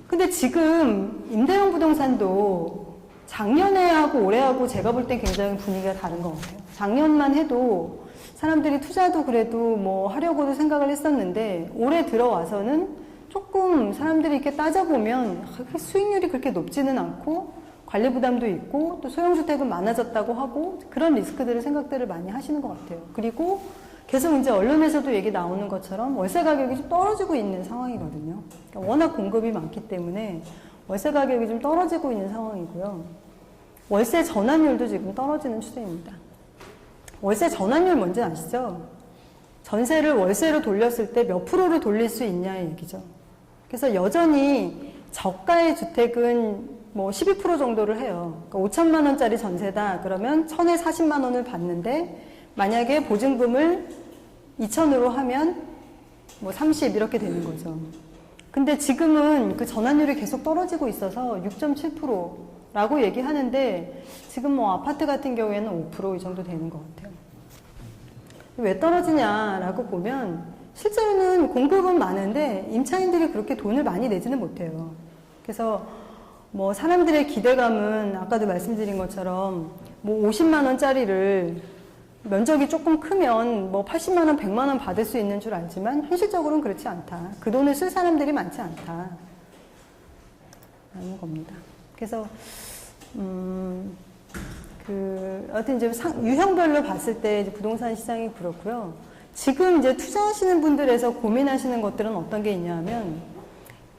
근데 지금 임대용 부동산도 작년에 하고 올해 하고 제가 볼 때 굉장히 분위기가 다른 것 같아요. 작년만 해도 사람들이 투자도 그래도 뭐 하려고도 생각을 했었는데 올해 들어와서는 조금 사람들이 이렇게 따져보면 수익률이 그렇게 높지는 않고 관리 부담도 있고 또 소형주택은 많아졌다고 하고 그런 리스크들을 생각들을 많이 하시는 것 같아요. 그리고 계속 이제 언론에서도 얘기 나오는 것처럼 월세 가격이 좀 떨어지고 있는 상황이거든요. 그러니까 워낙 공급이 많기 때문에 월세 가격이 좀 떨어지고 있는 상황이고요. 월세 전환율도 지금 떨어지는 추세입니다. 월세 전환율 뭔지 아시죠? 전세를 월세로 돌렸을 때 몇 프로를 돌릴 수 있냐의 얘기죠. 그래서 여전히 저가의 주택은 뭐 12% 정도를 해요. 그러니까 5천만 원짜리 전세다. 그러면 1,000에 40만 원을 받는데 만약에 보증금을 2,000으로 하면 뭐 30 이렇게 되는 거죠. 근데 지금은 그 전환율이 계속 떨어지고 있어서 6.7%라고 얘기하는데 지금 뭐 아파트 같은 경우에는 5% 이 정도 되는 것 같아요. 왜 떨어지냐라고 보면 실제로는 공급은 많은데 임차인들이 그렇게 돈을 많이 내지는 못해요. 그래서 뭐 사람들의 기대감은 아까도 말씀드린 것처럼 뭐 50만 원짜리를 면적이 조금 크면 뭐 80만 원, 100만 원 받을 수 있는 줄 알지만 현실적으로는 그렇지 않다. 그 돈을 쓸 사람들이 많지 않다. 라는 겁니다. 그래서 하여튼 이제 유형별로 봤을 때 이제 부동산 시장이 그렇고요. 지금 이제 투자하시는 분들에서 고민하시는 것들은 어떤 게 있냐면,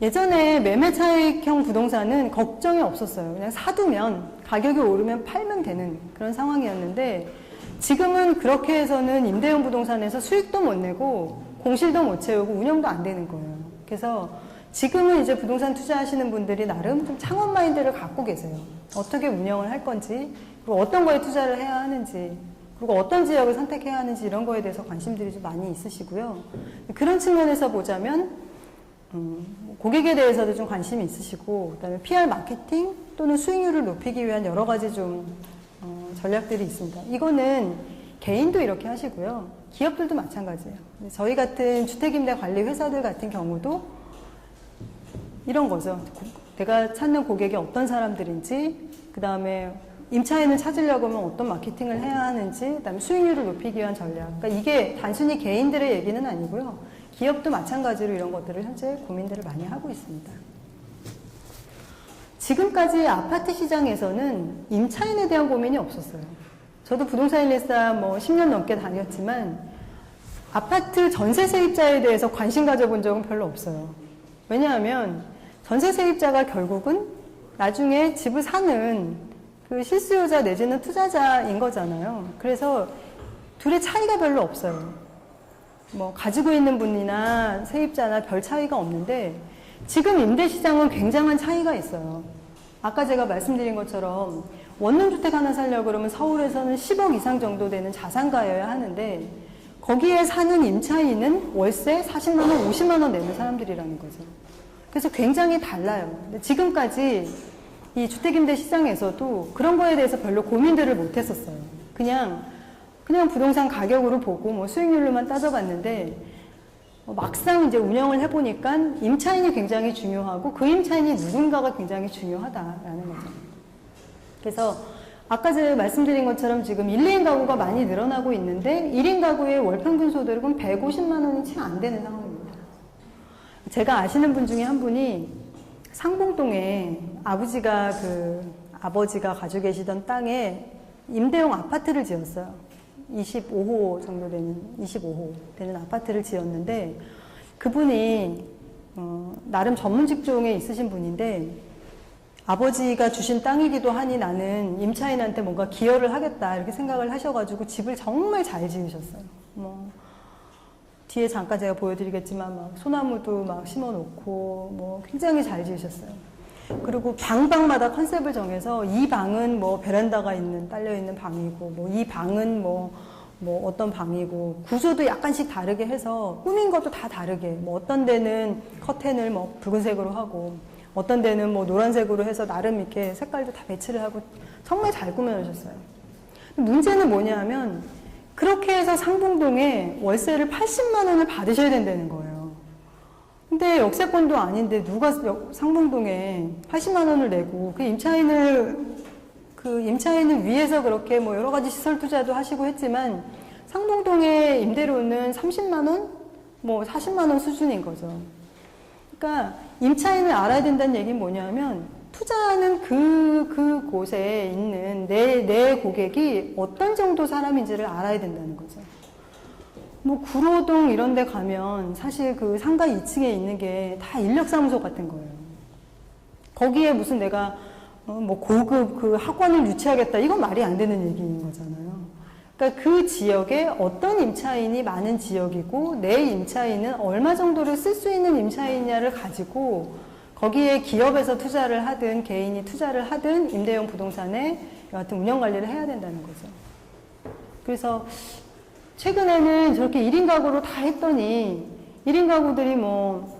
예전에 매매 차익형 부동산은 걱정이 없었어요. 그냥 사두면 가격이 오르면 팔면 되는 그런 상황이었는데, 지금은 그렇게 해서는 임대형 부동산에서 수익도 못 내고 공실도 못 채우고 운영도 안 되는 거예요. 그래서 지금은 이제 부동산 투자하시는 분들이 나름 좀 창업 마인드를 갖고 계세요. 어떻게 운영을 할 건지, 그리고 어떤 거에 투자를 해야 하는지, 그리고 어떤 지역을 선택해야 하는지 이런 거에 대해서 관심들이 좀 많이 있으시고요. 그런 측면에서 보자면 고객에 대해서도 좀 관심이 있으시고, 그다음에 PR 마케팅 또는 수익률을 높이기 위한 여러 가지 좀 전략들이 있습니다. 이거는 개인도 이렇게 하시고요. 기업들도 마찬가지예요. 저희 같은 주택임대관리 회사들 같은 경우도 이런 거죠. 내가 찾는 고객이 어떤 사람들인지, 그 다음에 임차인을 찾으려고 하면 어떤 마케팅을 해야 하는지, 그 다음에 수익률을 높이기 위한 전략. 그러니까 이게 단순히 개인들의 얘기는 아니고요. 기업도 마찬가지로 이런 것들을 현재 고민들을 많이 하고 있습니다. 지금까지 아파트 시장에서는 임차인에 대한 고민이 없었어요. 저도 부동산 114 뭐 10년 넘게 다녔지만 아파트 전세 세입자에 대해서 관심 가져본 적은 별로 없어요. 왜냐하면 전세 세입자가 결국은 나중에 집을 사는 그 실수요자 내지는 투자자인 거잖아요. 그래서 둘의 차이가 별로 없어요. 뭐 가지고 있는 분이나 세입자나 별 차이가 없는데, 지금 임대시장은 굉장한 차이가 있어요. 아까 제가 말씀드린 것처럼 원룸주택 하나 살려고 그러면 서울에서는 10억 이상 정도 되는 자산가여야 하는데, 거기에 사는 임차인은 월세 40만 원, 50만 원 내는 사람들이라는 거죠. 그래서 굉장히 달라요. 근데 지금까지 이 주택임대 시장에서도 그런 거에 대해서 별로 고민들을 못 했었어요. 그냥 부동산 가격으로 보고 뭐 수익률로만 따져봤는데, 막상 이제 운영을 해보니까 임차인이 굉장히 중요하고 그 임차인이 누군가가 굉장히 중요하다라는 거죠. 그래서 아까 제가 말씀드린 것처럼 지금 1, 2인 가구가 많이 늘어나고 있는데 1인 가구의 월평균 소득은 150만 원이 채 안 되는 상황입니다. 제가 아시는 분 중에 한 분이 상봉동에 아버지가 가지고 계시던 땅에 임대용 아파트를 지었어요. 25호 정도 되는, 25호 되는 아파트를 지었는데, 그분이 나름 전문 직종에 있으신 분인데, 아버지가 주신 땅이기도 하니 나는 임차인한테 뭔가 기여를 하겠다 이렇게 생각을 하셔가지고 집을 정말 잘 지으셨어요. 뭐 뒤에 잠깐 제가 보여드리겠지만 막 소나무도 막 심어놓고 뭐 굉장히 잘 지으셨어요. 그리고 방마다 컨셉을 정해서 이 방은 뭐 베란다가 딸려있는 방이고, 뭐 이 방은 뭐 어떤 방이고, 구조도 약간씩 다르게 해서 꾸민 것도 다 다르게, 뭐 어떤 데는 커튼을 뭐 붉은색으로 하고, 어떤 데는 뭐 노란색으로 해서 나름 이렇게 색깔도 다 배치를 하고 정말 잘 꾸며주셨어요. 문제는 뭐냐 하면, 그렇게 해서 상봉동에 월세를 80만 원을 받으셔야 된다는 거예요. 근데 역세권도 아닌데 누가 상봉동에 80만 원을 내고 그 임차인을 위해서 그렇게 뭐 여러 가지 시설 투자도 하시고 했지만, 상봉동의 임대료는 30만 원, 뭐 40만 원 수준인 거죠. 그러니까 임차인을 알아야 된다는 얘기는 뭐냐면, 투자하는 그곳에 있는 내 고객이 어떤 정도 사람인지를 알아야 된다는 거죠. 뭐 구로동 이런 데 가면 사실 그 상가 2층에 있는 게 다 인력사무소 같은 거예요. 거기에 무슨 내가 뭐 고급 그 학원을 유치하겠다, 이건 말이 안 되는 얘기인 거잖아요. 그러니까 그 지역에 어떤 임차인이 많은 지역이고 내 임차인은 얼마 정도를 쓸 수 있는 임차인이냐를 가지고 거기에 기업에서 투자를 하든 개인이 투자를 하든 임대용 부동산에 여하튼 운영 관리를 해야 된다는 거죠. 그래서 최근에는 저렇게 1인 가구로 다 했더니 1인 가구들이 뭐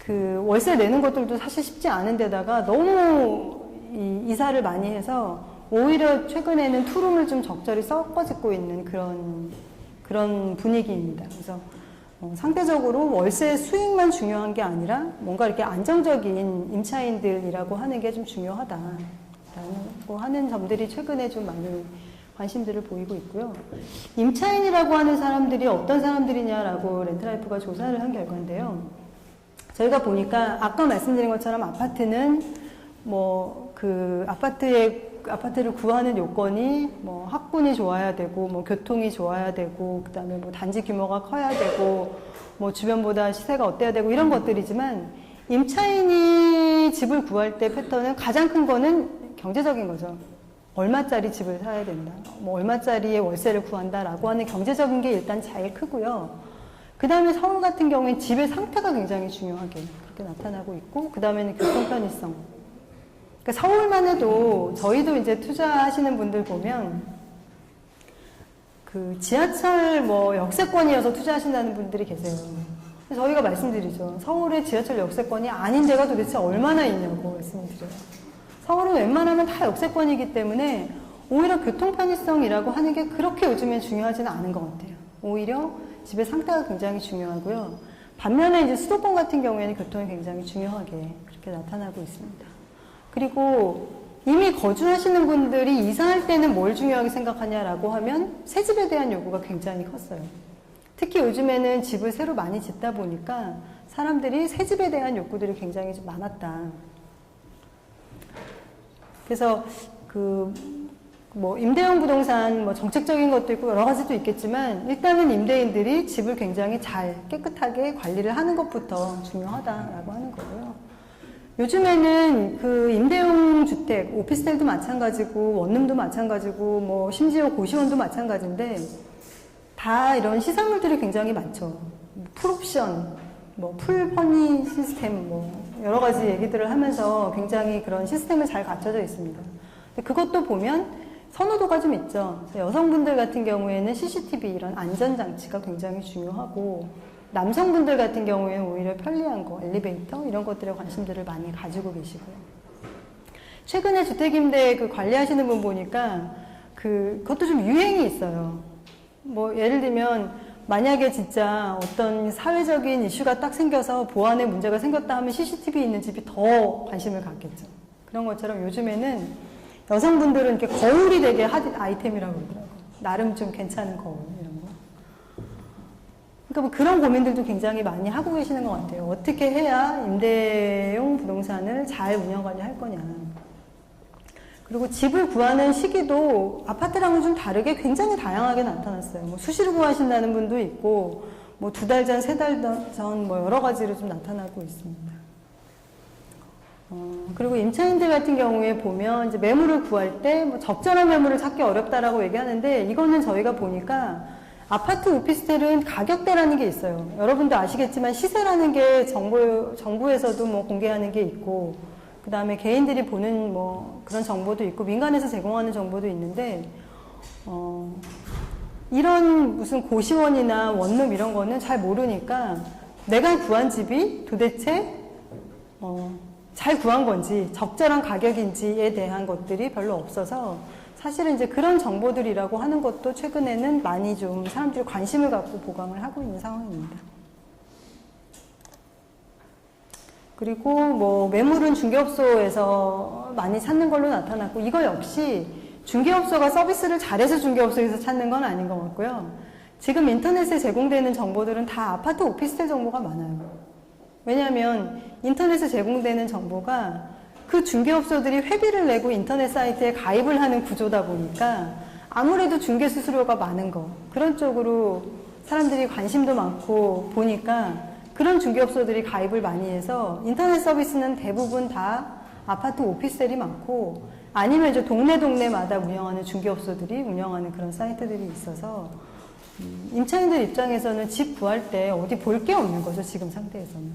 그 월세 내는 것들도 사실 쉽지 않은 데다가 너무 이사를 많이 해서 오히려 최근에는 투룸을 좀 적절히 섞어 짓고 있는 그런 분위기입니다. 그래서 상대적으로 월세 수익만 중요한 게 아니라 뭔가 이렇게 안정적인 임차인들이라고 하는 게 좀 중요하다라고 하는 점들이 최근에 좀 많이 관심들을 보이고 있고요. 임차인이라고 하는 사람들이 어떤 사람들이냐라고 렌트라이프가 조사를 한 결과인데요. 저희가 보니까 아까 말씀드린 것처럼 아파트는 뭐 그 아파트의 아파트를 구하는 요건이 뭐 학군이 좋아야 되고, 뭐 교통이 좋아야 되고, 그 다음에 뭐 단지 규모가 커야 되고, 뭐 주변보다 시세가 어때야 되고 이런 것들이지만, 임차인이 집을 구할 때 패턴은 가장 큰 거는 경제적인 거죠. 얼마짜리 집을 사야 된다. 뭐 얼마짜리의 월세를 구한다라고 하는 경제적인 게 일단 제일 크고요. 그 다음에 서울 같은 경우에 집의 상태가 굉장히 중요하게 그렇게 나타나고 있고, 그 다음에는 교통 편의성. 그러니까 서울만 해도 저희도 이제 투자하시는 분들 보면 그 지하철 뭐 역세권이어서 투자하신다는 분들이 계세요. 저희가 말씀드리죠. 서울의 지하철 역세권이 아닌 데가 도대체 얼마나 있냐고 말씀드려요. 서울은 웬만하면 다 역세권이기 때문에 오히려 교통 편의성이라고 하는 게 그렇게 요즘엔 중요하지는 않은 것 같아요. 오히려 집의 상태가 굉장히 중요하고요. 반면에 이제 수도권 같은 경우에는 교통이 굉장히 중요하게 그렇게 나타나고 있습니다. 그리고 이미 거주하시는 분들이 이사할 때는 뭘 중요하게 생각하냐라고 하면 새 집에 대한 요구가 굉장히 컸어요. 특히 요즘에는 집을 새로 많이 짓다 보니까 사람들이 새 집에 대한 욕구들이 굉장히 좀 많았다. 그래서 뭐 임대형 부동산 뭐 정책적인 것도 있고 여러 가지도 있겠지만 일단은 임대인들이 집을 굉장히 잘 깨끗하게 관리를 하는 것부터 중요하다라고 하는 거고요. 요즘에는 그 임대형 주택, 오피스텔도 마찬가지고 원룸도 마찬가지고 뭐 심지어 고시원도 마찬가지인데 다 이런 시설물들이 굉장히 많죠. 풀옵션, 뭐 풀퍼니 시스템, 뭐 여러 가지 얘기들을 하면서 굉장히 그런 시스템을 잘 갖춰져 있습니다. 근데 그것도 보면 선호도가 좀 있죠. 여성분들 같은 경우에는 CCTV 이런 안전장치가 굉장히 중요하고 남성분들 같은 경우에는 오히려 편리한 거, 엘리베이터 이런 것들에 관심들을 많이 가지고 계시고요. 최근에 주택임대 그 관리하시는 분 보니까 그것도 좀 유행이 있어요. 뭐 예를 들면 만약에 진짜 어떤 사회적인 이슈가 딱 생겨서 보안에 문제가 생겼다 하면 CCTV 있는 집이 더 관심을 갖겠죠. 그런 것처럼 요즘에는 여성분들은 이렇게 거울이 되게 핫 아이템이라고 그러더라고요. 나름 좀 괜찮은 거울 이런 거. 그러니까 뭐 그런 고민들도 굉장히 많이 하고 계시는 것 같아요. 어떻게 해야 임대용 부동산을 잘 운영 관리할 거냐. 그리고 집을 구하는 시기도 아파트랑은 좀 다르게 굉장히 다양하게 나타났어요. 뭐 수시로 구하신다는 분도 있고, 뭐 2달 전, 3달 전, 뭐 여러 가지로 좀 나타나고 있습니다. 그리고 임차인들 같은 경우에 보면 이제 매물을 구할 때 뭐 적절한 매물을 찾기 어렵다라고 얘기하는데 이거는 저희가 보니까 아파트 오피스텔은 가격대라는 게 있어요. 여러분도 아시겠지만 시세라는 게 정부에서도 뭐 공개하는 게 있고, 그 다음에 개인들이 보는 뭐 그런 정보도 있고 민간에서 제공하는 정보도 있는데 이런 무슨 고시원이나 원룸 이런 거는 잘 모르니까 내가 구한 집이 도대체 잘 구한 건지 적절한 가격인지에 대한 것들이 별로 없어서 사실은 이제 그런 정보들이라고 하는 것도 최근에는 많이 좀 사람들이 관심을 갖고 보강을 하고 있는 상황입니다. 그리고 뭐 매물은 중개업소에서 많이 찾는 걸로 나타났고 이거 역시 중개업소가 서비스를 잘해서 중개업소에서 찾는 건 아닌 것 같고요. 지금 인터넷에 제공되는 정보들은 다 아파트 오피스텔 정보가 많아요. 왜냐하면 인터넷에 제공되는 정보가 그 중개업소들이 회비를 내고 인터넷 사이트에 가입을 하는 구조다 보니까 아무래도 중개 수수료가 많은 거 그런 쪽으로 사람들이 관심도 많고 보니까 그런 중개업소들이 가입을 많이 해서 인터넷 서비스는 대부분 다 아파트 오피스텔이 많고 아니면 이제 동네마다 운영하는 중개업소들이 운영하는 그런 사이트들이 있어서 임차인들 입장에서는 집 구할 때 어디 볼 게 없는 거죠, 지금 상태에서는.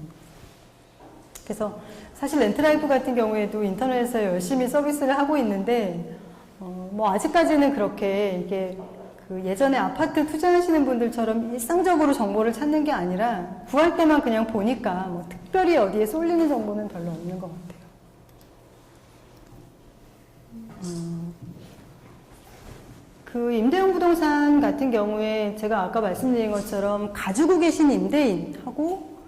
그래서 사실 렌트라이프 같은 경우에도 인터넷에서 열심히 서비스를 하고 있는데 뭐 아직까지는 그렇게 이게 그 예전에 아파트 투자하시는 분들처럼 일상적으로 정보를 찾는 게 아니라 구할 때만 그냥 보니까 뭐 특별히 어디에 쏠리는 정보는 별로 없는 것 같아요. 그 임대용 부동산 같은 경우에 제가 아까 말씀드린 것처럼 가지고 계신 임대인하고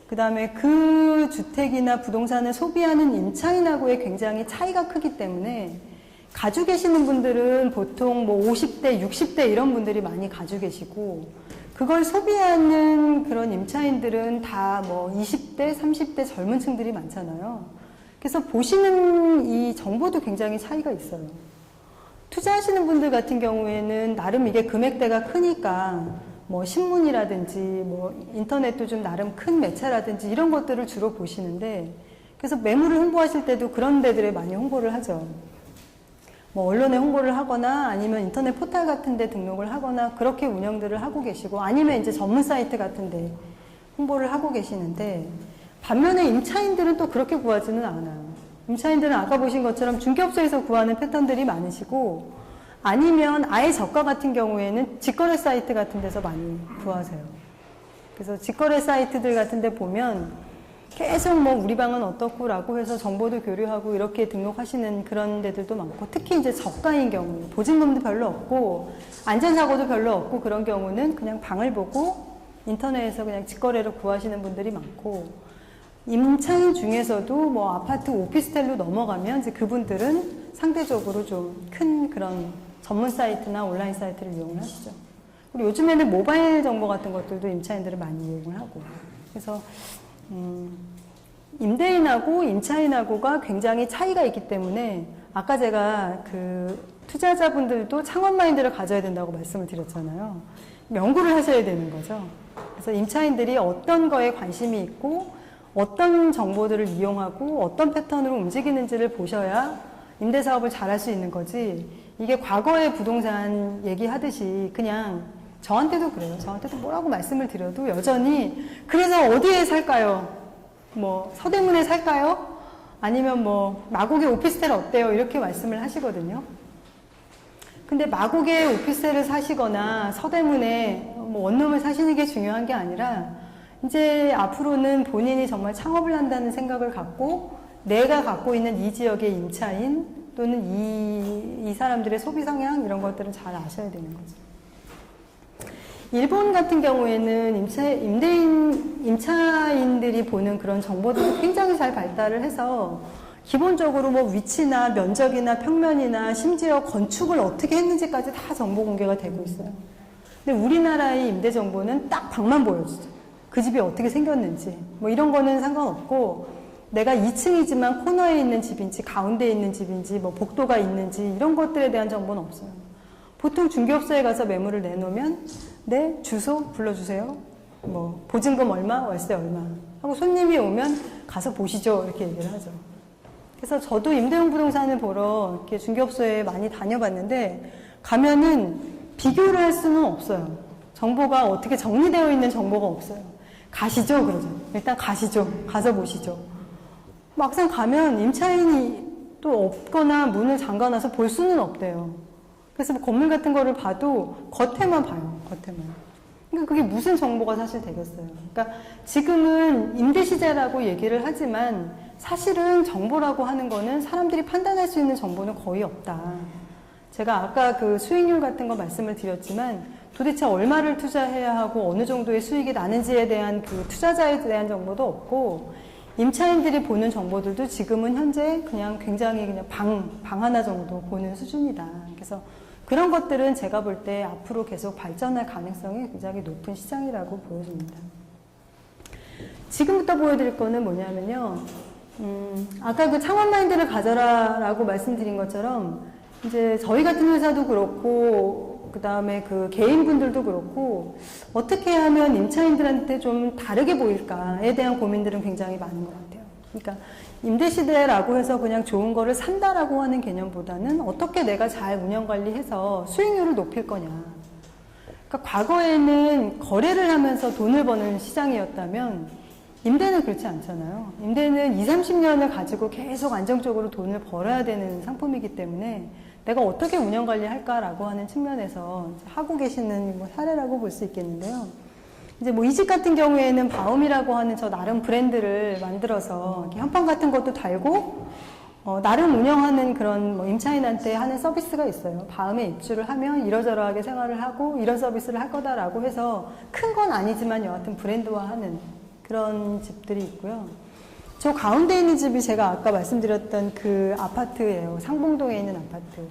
그 다음에 그 주택이나 부동산을 소비하는 임차인하고의 굉장히 차이가 크기 때문에 가지고 계시는 분들은 보통 뭐 50대, 60대 이런 분들이 많이 가지고 계시고 그걸 소비하는 그런 임차인들은 다 뭐 20대, 30대 젊은 층들이 많잖아요. 그래서 보시는 이 정보도 굉장히 차이가 있어요. 투자하시는 분들 같은 경우에는 나름 이게 금액대가 크니까 뭐 신문이라든지 뭐 인터넷도 좀 나름 큰 매체라든지 이런 것들을 주로 보시는데, 그래서 매물을 홍보하실 때도 그런 데들에 많이 홍보를 하죠. 뭐 언론에 홍보를 하거나 아니면 인터넷 포털 같은 데 등록을 하거나 그렇게 운영들을 하고 계시고, 아니면 이제 전문 사이트 같은 데 홍보를 하고 계시는데, 반면에 임차인들은 또 그렇게 구하지는 않아요. 임차인들은 아까 보신 것처럼 중개업소에서 구하는 패턴들이 많으시고, 아니면 아예 저가 같은 경우에는 직거래 사이트 같은 데서 많이 구하세요. 그래서 직거래 사이트들 같은 데 보면 계속 뭐 우리 방은 어떻고 라고 해서 정보도 교류하고 이렇게 등록하시는 그런 데들도 많고, 특히 이제 저가인 경우, 보증금도 별로 없고 안전사고도 별로 없고 그런 경우는 그냥 방을 보고 인터넷에서 그냥 직거래로 구하시는 분들이 많고, 임차인 중에서도 뭐 아파트 오피스텔로 넘어가면 이제 그분들은 상대적으로 좀 큰 그런 전문 사이트나 온라인 사이트를 이용을 하시죠. 그리고 요즘에는 모바일 정보 같은 것들도 임차인들은 많이 이용을 하고, 그래서 임대인하고 임차인하고가 굉장히 차이가 있기 때문에 아까 제가 그 투자자분들도 창업 마인드를 가져야 된다고 말씀을 드렸잖아요. 연구를 하셔야 되는 거죠. 그래서 임차인들이 어떤 거에 관심이 있고 어떤 정보들을 이용하고 어떤 패턴으로 움직이는지를 보셔야 임대사업을 잘할 수 있는 거지, 이게 과거의 부동산 얘기하듯이 그냥 저한테도 그래요. 저한테도 뭐라고 말씀을 드려도 여전히 그래서 어디에 살까요? 뭐 서대문에 살까요? 아니면 뭐 마곡의 오피스텔 어때요? 이렇게 말씀을 하시거든요. 근데 마곡의 오피스텔을 사시거나 서대문에 뭐 원룸을 사시는 게 중요한 게 아니라, 이제 앞으로는 본인이 정말 창업을 한다는 생각을 갖고 내가 갖고 있는 이 지역의 임차인 또는 이 사람들의 소비 성향 이런 것들은 잘 아셔야 되는 거죠. 일본 같은 경우에는 임차인들이 보는 그런 정보들이 굉장히 잘 발달을 해서 기본적으로 뭐 위치나 면적이나 평면이나 심지어 건축을 어떻게 했는지까지 다 정보 공개가 되고 있어요. 근데 우리나라의 임대 정보는 딱 방만 보여주죠. 그 집이 어떻게 생겼는지 뭐 이런 거는 상관없고, 내가 2층이지만 코너에 있는 집인지 가운데에 있는 집인지 뭐 복도가 있는지 이런 것들에 대한 정보는 없어요. 보통 중개업소에 가서 매물을 내놓으면 네, 주소 불러주세요. 뭐 보증금 얼마, 월세 얼마 하고 손님이 오면 가서 보시죠 이렇게 얘기를 하죠. 그래서 저도 임대용 부동산을 보러 이렇게 중개업소에 많이 다녀봤는데 가면은 비교를 할 수는 없어요. 정보가 어떻게 정리되어 있는 정보가 없어요. 가시죠 그러죠. 일단 가시죠. 가서 보시죠. 막상 가면 임차인이 또 없거나 문을 잠가놔서 볼 수는 없대요. 그래서 뭐 건물 같은 거를 봐도 겉에만 봐요. 겉에만. 그러니까 그게 무슨 정보가 사실 되겠어요. 그러니까 지금은 임대시세라고 얘기를 하지만 사실은 정보라고 하는 거는 사람들이 판단할 수 있는 정보는 거의 없다. 제가 아까 그 수익률 같은 거 말씀을 드렸지만 도대체 얼마를 투자해야 하고 어느 정도의 수익이 나는지에 대한 그 투자자에 대한 정보도 없고, 임차인들이 보는 정보들도 지금은 현재 그냥 굉장히 그냥 방 하나 정도 보는 수준이다. 그래서 그런 것들은 제가 볼 때 앞으로 계속 발전할 가능성이 굉장히 높은 시장이라고 보여집니다. 지금부터 보여드릴 거는 뭐냐면요. 아까 그 창업 마인드를 가져라라고 말씀드린 것처럼 이제 저희 같은 회사도 그렇고 그 다음에 그 개인분들도 그렇고 어떻게 하면 임차인들한테 좀 다르게 보일까에 대한 고민들은 굉장히 많은 것 같아요. 그러니까 임대시대라고 해서 그냥 좋은 거를 산다라고 하는 개념보다는 어떻게 내가 잘 운영관리해서 수익률을 높일 거냐. 그러니까 과거에는 거래를 하면서 돈을 버는 시장이었다면 임대는 그렇지 않잖아요. 임대는 20, 30년을 가지고 계속 안정적으로 돈을 벌어야 되는 상품이기 때문에 내가 어떻게 운영관리할까라고 하는 측면에서 하고 계시는 뭐 사례라고 볼 수 있겠는데요. 이제 뭐 이 집 같은 경우에는 바움이라고 하는 저 나름 브랜드를 만들어서 이렇게 현판 같은 것도 달고 나름 운영하는 그런 뭐 임차인한테 하는 서비스가 있어요. 바움에 입주를 하면 이러저러하게 생활을 하고 이런 서비스를 할 거다라고 해서 큰 건 아니지만 여하튼 브랜드화하는 그런 집들이 있고요. 저 가운데 있는 집이 제가 아까 말씀드렸던 그 아파트예요. 상봉동에 있는 아파트.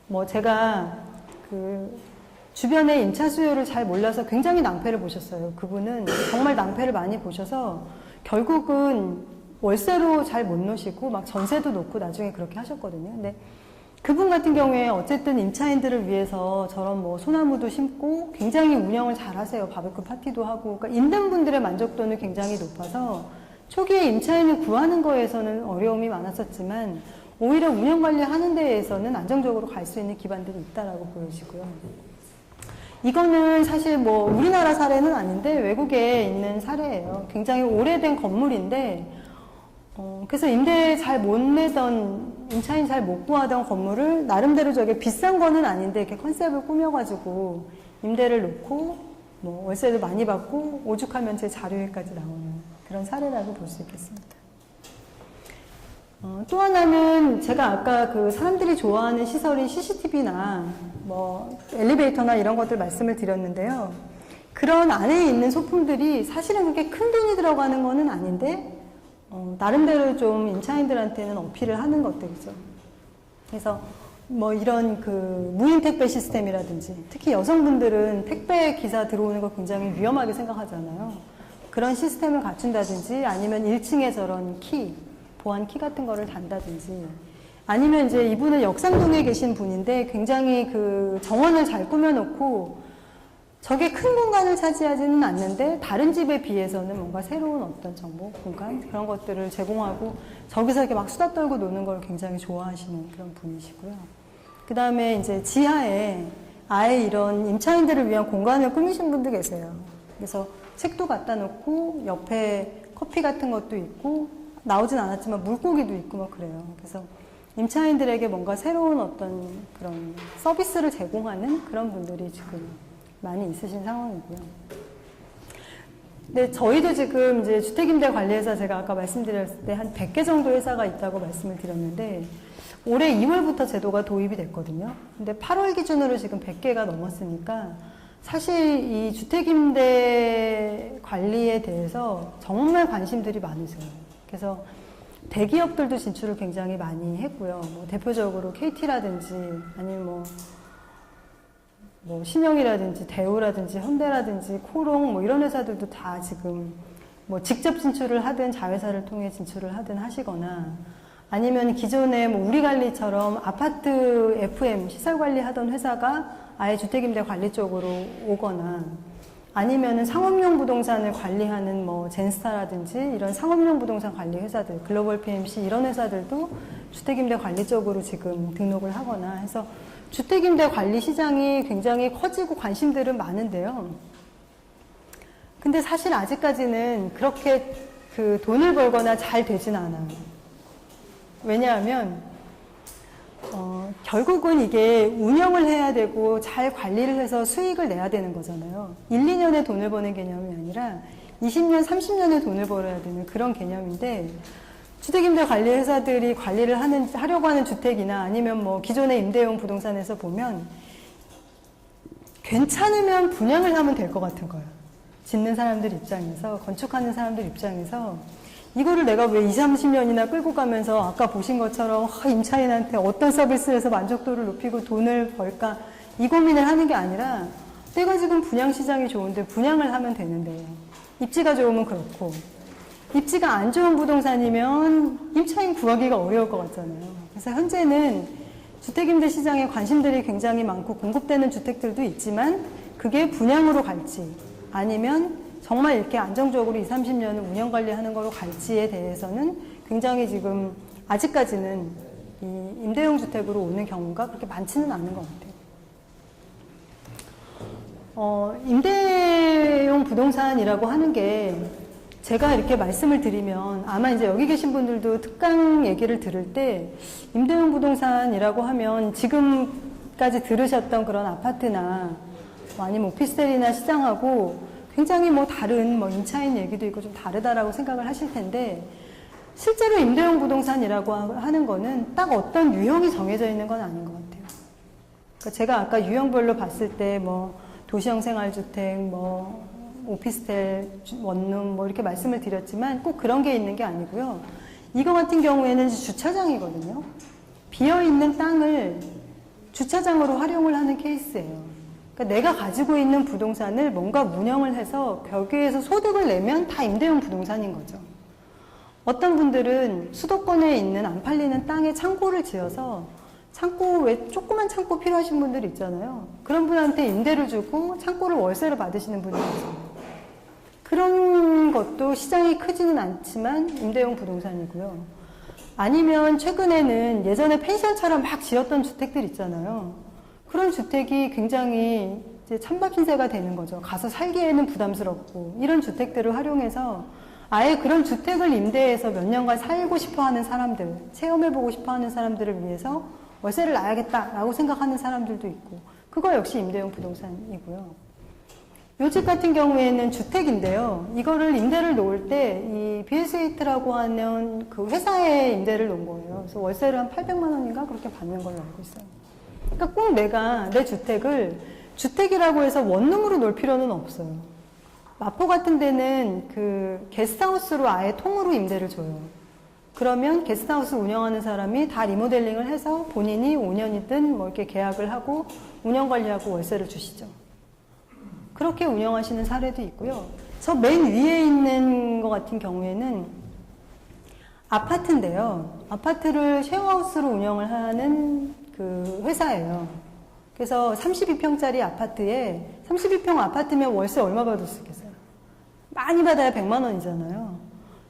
뭐 제가 그 주변에 임차 수요를 잘 몰라서 굉장히 낭패를 보셨어요. 그분은 정말 낭패를 많이 보셔서 결국은 월세로 잘 못 놓으시고 막 전세도 놓고 나중에 그렇게 하셨거든요. 근데 그분 같은 경우에 어쨌든 임차인들을 위해서 저런 뭐 소나무도 심고 굉장히 운영을 잘 하세요. 바베큐 파티도 하고. 그러니까 있는 분들의 만족도는 굉장히 높아서 초기에 임차인을 구하는 거에서는 어려움이 많았었지만 오히려 운영 관리하는 데에서는 안정적으로 갈 수 있는 기반들이 있다라고 보여지고요. 이거는 사실 뭐 우리나라 사례는 아닌데 외국에 있는 사례예요. 굉장히 오래된 건물인데 그래서 임대 잘 못 내던, 임차인 잘 못 구하던 건물을 나름대로 저게 비싼 거는 아닌데 이렇게 컨셉을 꾸며가지고 임대를 놓고 뭐 월세도 많이 받고 오죽하면 제 자료에까지 나오는 그런 사례라고 볼 수 있겠습니다. 또 하나는 제가 아까 그 사람들이 좋아하는 시설인 CCTV나 뭐 엘리베이터나 이런 것들 말씀을 드렸는데요. 그런 안에 있는 소품들이 사실은 그렇게 큰 돈이 들어가는 거는 아닌데 나름대로 좀 임차인들한테는 어필을 하는 것들이죠. 그래서 뭐 이런 그 무인 택배 시스템이라든지 특히 여성분들은 택배 기사 들어오는 거 굉장히 위험하게 생각하잖아요. 그런 시스템을 갖춘다든지 아니면 1층에 저런 키, 보안 키 같은 거를 단다든지 아니면 이제 이분은 역삼동에 계신 분인데 굉장히 그 정원을 잘 꾸며놓고 저게 큰 공간을 차지하지는 않는데 다른 집에 비해서는 뭔가 새로운 어떤 정보 공간 그런 것들을 제공하고 저기서 이렇게 막 수다 떨고 노는 걸 굉장히 좋아하시는 그런 분이시고요. 그 다음에 이제 지하에 아예 이런 임차인들을 위한 공간을 꾸미신 분도 계세요. 그래서 책도 갖다 놓고 옆에 커피 같은 것도 있고 나오진 않았지만 물고기도 있고 막 그래요. 그래서 임차인들에게 뭔가 새로운 어떤 그런 서비스를 제공하는 그런 분들이 지금 많이 있으신 상황이고요. 근데 저희도 지금 이제 주택임대관리회사 제가 아까 말씀드렸을 때 한 100개 정도 회사가 있다고 말씀을 드렸는데 올해 2월부터 제도가 도입이 됐거든요. 근데 8월 기준으로 지금 100개가 넘었으니까 사실 이 주택임대 관리에 대해서 정말 관심들이 많으세요. 그래서 대기업들도 진출을 굉장히 많이 했고요. 뭐 대표적으로 KT라든지 아니면 뭐 신영이라든지 대우라든지 현대라든지 코롱 뭐 이런 회사들도 다 지금 뭐 직접 진출을 하든 자회사를 통해 진출을 하든 하시거나 아니면 기존에 뭐 우리관리처럼 아파트 FM 시설 관리하던 회사가 아예 주택임대 관리 쪽으로 오거나 아니면은 상업용 부동산을 관리하는 뭐 젠스타라든지 이런 상업용 부동산 관리 회사들, 글로벌 PMC 이런 회사들도 주택임대 관리 쪽으로 지금 등록을 하거나 해서 주택임대 관리 시장이 굉장히 커지고 관심들은 많은데요. 근데 사실 아직까지는 그렇게 그 돈을 벌거나 잘 되진 않아요. 왜냐하면 결국은 이게 운영을 해야 되고 잘 관리를 해서 수익을 내야 되는 거잖아요. 1, 2년에 돈을 버는 개념이 아니라 20년, 30년에 돈을 벌어야 되는 그런 개념인데 주택임대 관리 회사들이 관리를 하려고 하는 주택이나 아니면 뭐 기존의 임대용 부동산에서 보면 괜찮으면 분양을 하면 될 것 같은 거예요. 짓는 사람들 입장에서, 건축하는 사람들 입장에서 이거를 내가 왜 20, 30년이나 끌고 가면서 아까 보신 것처럼 임차인한테 어떤 서비스를 해서 만족도를 높이고 돈을 벌까 이 고민을 하는 게 아니라 내가 지금 분양 시장이 좋은데 분양을 하면 되는데 입지가 좋으면 그렇고 입지가 안 좋은 부동산이면 임차인 구하기가 어려울 것 같잖아요. 그래서 현재는 주택임대 시장에 관심들이 굉장히 많고 공급되는 주택들도 있지만 그게 분양으로 갈지 아니면 정말 이렇게 안정적으로 20, 30년을 운영관리하는 걸로 갈지에 대해서는 굉장히 지금 아직까지는 이 임대용 주택으로 오는 경우가 그렇게 많지는 않은 것 같아요. 임대용 부동산이라고 하는 게 제가 이렇게 말씀을 드리면 아마 이제 여기 계신 분들도 특강 얘기를 들을 때 임대용 부동산이라고 하면 지금까지 들으셨던 그런 아파트나 아니면 오피스텔이나 시장하고 굉장히 뭐 다른 뭐 임차인 얘기도 있고 좀 다르다라고 생각을 하실 텐데 실제로 임대용 부동산이라고 하는 거는 딱 어떤 유형이 정해져 있는 건 아닌 것 같아요. 그러니까 제가 아까 유형별로 봤을 때 뭐 도시형 생활주택, 뭐 오피스텔, 원룸 뭐 이렇게 말씀을 드렸지만 꼭 그런 게 있는 게 아니고요. 이거 같은 경우에는 주차장이거든요. 비어있는 땅을 주차장으로 활용을 하는 케이스예요. 그러니까 내가 가지고 있는 부동산을 뭔가 운영을 해서 거기에서 소득을 내면 다 임대용 부동산인 거죠. 어떤 분들은 수도권에 있는 안 팔리는 땅에 창고를 지어서 창고, 왜 조그만 창고 필요하신 분들 있잖아요. 그런 분한테 임대를 주고 창고를 월세로 받으시는 분이 있어요. 그런 것도 시장이 크지는 않지만 임대용 부동산이고요. 아니면 최근에는 예전에 펜션처럼 막 지었던 주택들 있잖아요. 그런 주택이 굉장히 이제 찬밥 신세가 되는 거죠. 가서 살기에는 부담스럽고 이런 주택들을 활용해서 아예 그런 주택을 임대해서 몇 년간 살고 싶어 하는 사람들, 체험해보고 싶어 하는 사람들을 위해서 월세를 놔야겠다라고 생각하는 사람들도 있고, 그거 역시 임대용 부동산이고요. 요 집 같은 경우에는 주택인데요. 이거를 임대를 놓을 때 이 BS에이트라고 하는 그 회사에 임대를 놓은 거예요. 그래서 월세를 한 800만 원인가 그렇게 받는 걸로 알고 있어요. 그러니까 꼭 내가 내 주택을 주택이라고 해서 원룸으로 놓을 필요는 없어요. 마포 같은 데는 그 게스트하우스로 아예 통으로 임대를 줘요. 그러면 게스트하우스 운영하는 사람이 다 리모델링을 해서 본인이 5년이든 뭐 이렇게 계약을 하고 운영 관리하고 월세를 주시죠. 그렇게 운영하시는 사례도 있고요. 저 맨 위에 있는 것 같은 경우에는 아파트인데요. 아파트를 쉐어하우스로 운영을 하는 그 회사예요. 그래서 32평짜리 아파트에 32평 아파트면 월세 얼마 받을 수 있겠어요? 많이 받아야 100만 원이잖아요.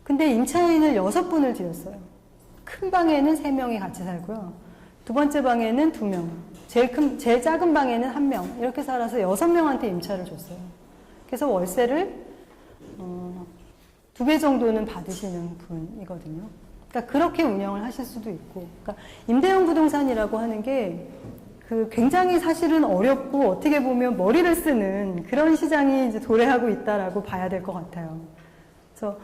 근데 임차인을 6분을 들였어요. 큰 방에는 3명이 같이 살고요. 두 번째 방에는 2명. 제일 작은 방에는 1명. 이렇게 살아서 6명한테 임차를 줬어요. 그래서 월세를 2배 정도는 받으시는 분이거든요. 그러니까 그렇게 운영을 하실 수도 있고. 그러니까 임대용 부동산이라고 하는 게 그 굉장히 사실은 어렵고 어떻게 보면 머리를 쓰는 그런 시장이 이제 도래하고 있다라고 봐야 될 것 같아요. 그래서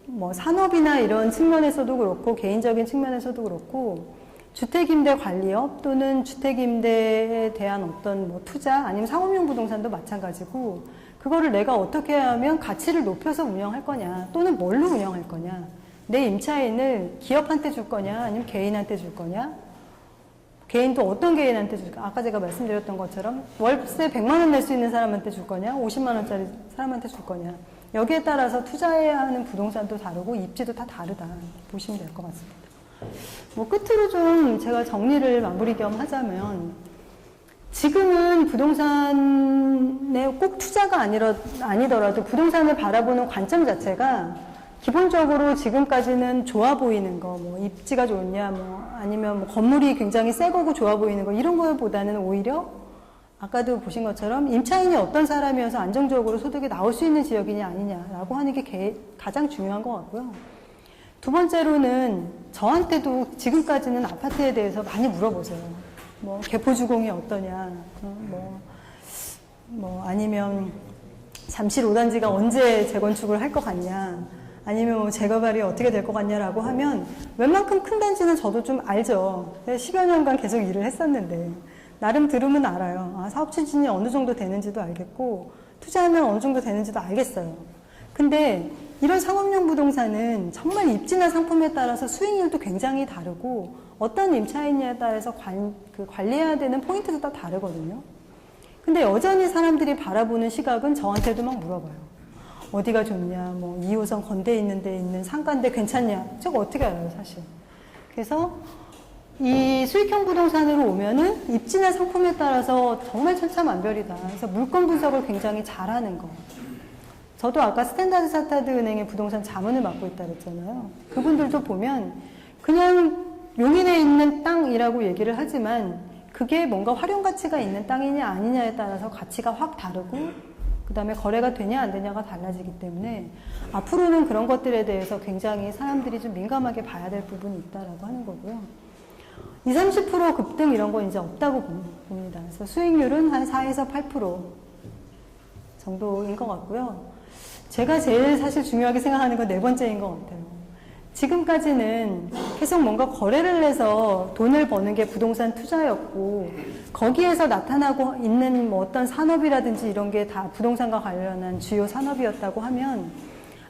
뭐 산업이나 이런 측면에서도 그렇고 개인적인 측면에서도 그렇고 주택임대 관리업 또는 주택임대에 대한 어떤 뭐 투자 아니면 상업용 부동산도 마찬가지고 그거를 내가 어떻게 하면 가치를 높여서 운영할 거냐 또는 뭘로 운영할 거냐 내 임차인을 기업한테 줄 거냐 아니면 개인한테 줄 거냐 개인도 어떤 개인한테 줄까? 아까 제가 말씀드렸던 것처럼 월세 100만 원 낼 수 있는 사람한테 줄 거냐 50만 원짜리 사람한테 줄 거냐 여기에 따라서 투자해야 하는 부동산도 다르고 입지도 다 다르다 보시면 될 것 같습니다. 뭐 끝으로 좀 제가 정리를 마무리 겸 하자면 지금은 부동산에 꼭 투자가 아니더라도 부동산을 바라보는 관점 자체가 기본적으로 지금까지는 좋아 보이는 거, 뭐 입지가 좋냐, 뭐 아니면 뭐 건물이 굉장히 새 거고 좋아 보이는 거 이런 거보다는 오히려 아까도 보신 것처럼 임차인이 어떤 사람이어서 안정적으로 소득이 나올 수 있는 지역이냐 아니냐라고 하는 게 가장 중요한 것 같고요. 두 번째로는 저한테도 지금까지는 아파트에 대해서 많이 물어보세요. 뭐 개포주공이 어떠냐, 아니면 잠실 5단지가 언제 재건축을 할 것 같냐, 아니면 뭐 재개발이 어떻게 될 것 같냐라고 하면 웬만큼 큰 단지는 저도 좀 알죠. 10여 년간 계속 일을 했었는데 나름 들으면 알아요. 아, 사업 추진이 어느 정도 되는지도 알겠고 투자하면 어느 정도 되는지도 알겠어요. 근데 이런 상업용 부동산은 정말 입지나 상품에 따라서 수익률도 굉장히 다르고 어떤 임차인에 따라서 관리해야 되는 포인트도 다 다르거든요. 근데 여전히 사람들이 바라보는 시각은 저한테도 막 물어봐요. 어디가 좋냐, 뭐 2호선 건대에 있는 데 있는 상가인데 괜찮냐. 저거 어떻게 알아요, 사실. 그래서 이 수익형 부동산으로 오면은 입지나 상품에 따라서 정말 천차만별이다. 그래서 물건 분석을 굉장히 잘하는 거. 저도 아까 스탠다드 차타드 은행의 부동산 자문을 맡고 있다 그랬잖아요. 그분들도 보면 그냥 용인에 있는 땅이라고 얘기를 하지만 그게 뭔가 활용 가치가 있는 땅이냐 아니냐에 따라서 가치가 확 다르고 그 다음에 거래가 되냐 안 되냐가 달라지기 때문에 앞으로는 그런 것들에 대해서 굉장히 사람들이 좀 민감하게 봐야 될 부분이 있다라고 하는 거고요. 20, 30% 급등 이런 건 이제 없다고 봅니다. 그래서 수익률은 한 4에서 8% 정도인 것 같고요. 제가 제일 사실 중요하게 생각하는 건 네 번째인 것 같아요. 지금까지는 계속 뭔가 거래를 해서 돈을 버는 게 부동산 투자였고 거기에서 나타나고 있는 뭐 어떤 산업이라든지 이런 게 다 부동산과 관련한 주요 산업이었다고 하면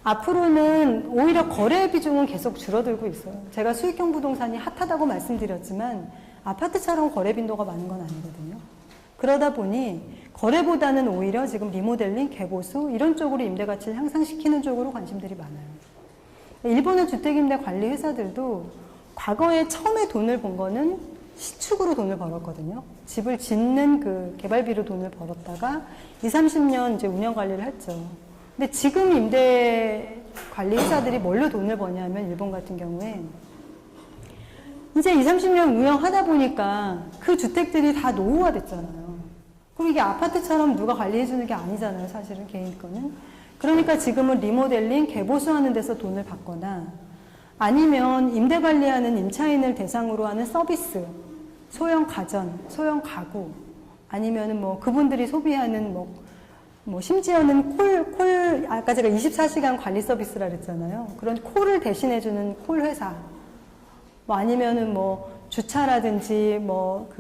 앞으로는 오히려 거래 비중은 계속 줄어들고 있어요. 제가 수익형 부동산이 핫하다고 말씀드렸지만 아파트처럼 거래 빈도가 많은 건 아니거든요. 그러다 보니 거래보다는 오히려 지금 리모델링, 개보수 이런 쪽으로 임대가치를 향상시키는 쪽으로 관심들이 많아요. 일본의 주택임대 관리 회사들도 과거에 처음에 돈을 번 거는 시축으로 돈을 벌었거든요. 집을 짓는 그 개발비로 돈을 벌었다가 20, 30년 이제 운영 관리를 했죠. 근데 지금 임대 관리 회사들이 뭘로 돈을 버냐면 일본 같은 경우에 이제 20, 30년 운영하다 보니까 그 주택들이 다 노후화 됐잖아요. 그럼 이게 아파트처럼 누가 관리해주는 게 아니잖아요. 사실은 개인 거는. 그러니까 지금은 리모델링, 개보수하는 데서 돈을 받거나 아니면 임대 관리하는 임차인을 대상으로 하는 서비스, 소형 가전, 소형 가구, 아니면은 뭐 그분들이 소비하는 뭐 심지어는 아까 제가 24시간 관리 서비스라 그랬잖아요. 그런 콜을 대신해주는 콜 회사, 뭐 아니면은 뭐 주차라든지 뭐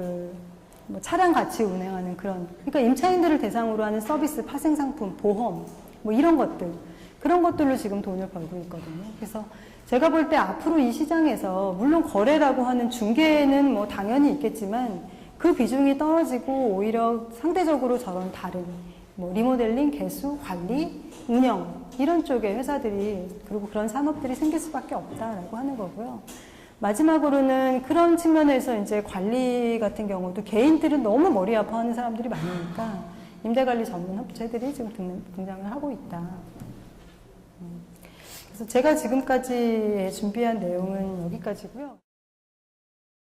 차량 같이 운행하는 그러니까 임차인들을 대상으로 하는 서비스, 파생상품, 보험, 뭐 이런 것들, 그런 것들로 지금 돈을 벌고 있거든요. 그래서 제가 볼 때 앞으로 이 시장에서 물론 거래라고 하는 중개는 뭐 당연히 있겠지만 그 비중이 떨어지고 오히려 상대적으로 저런 다른 뭐 리모델링, 개수, 관리, 운영 이런 쪽의 회사들이 그리고 그런 산업들이 생길 수밖에 없다라고 하는 거고요. 마지막으로는 그런 측면에서 이제 관리 같은 경우도 개인들은 너무 머리 아파하는 사람들이 많으니까 임대관리 전문 업체들이 지금 등장을 하고 있다. 그래서 제가 지금까지 준비한 내용은 여기까지고요.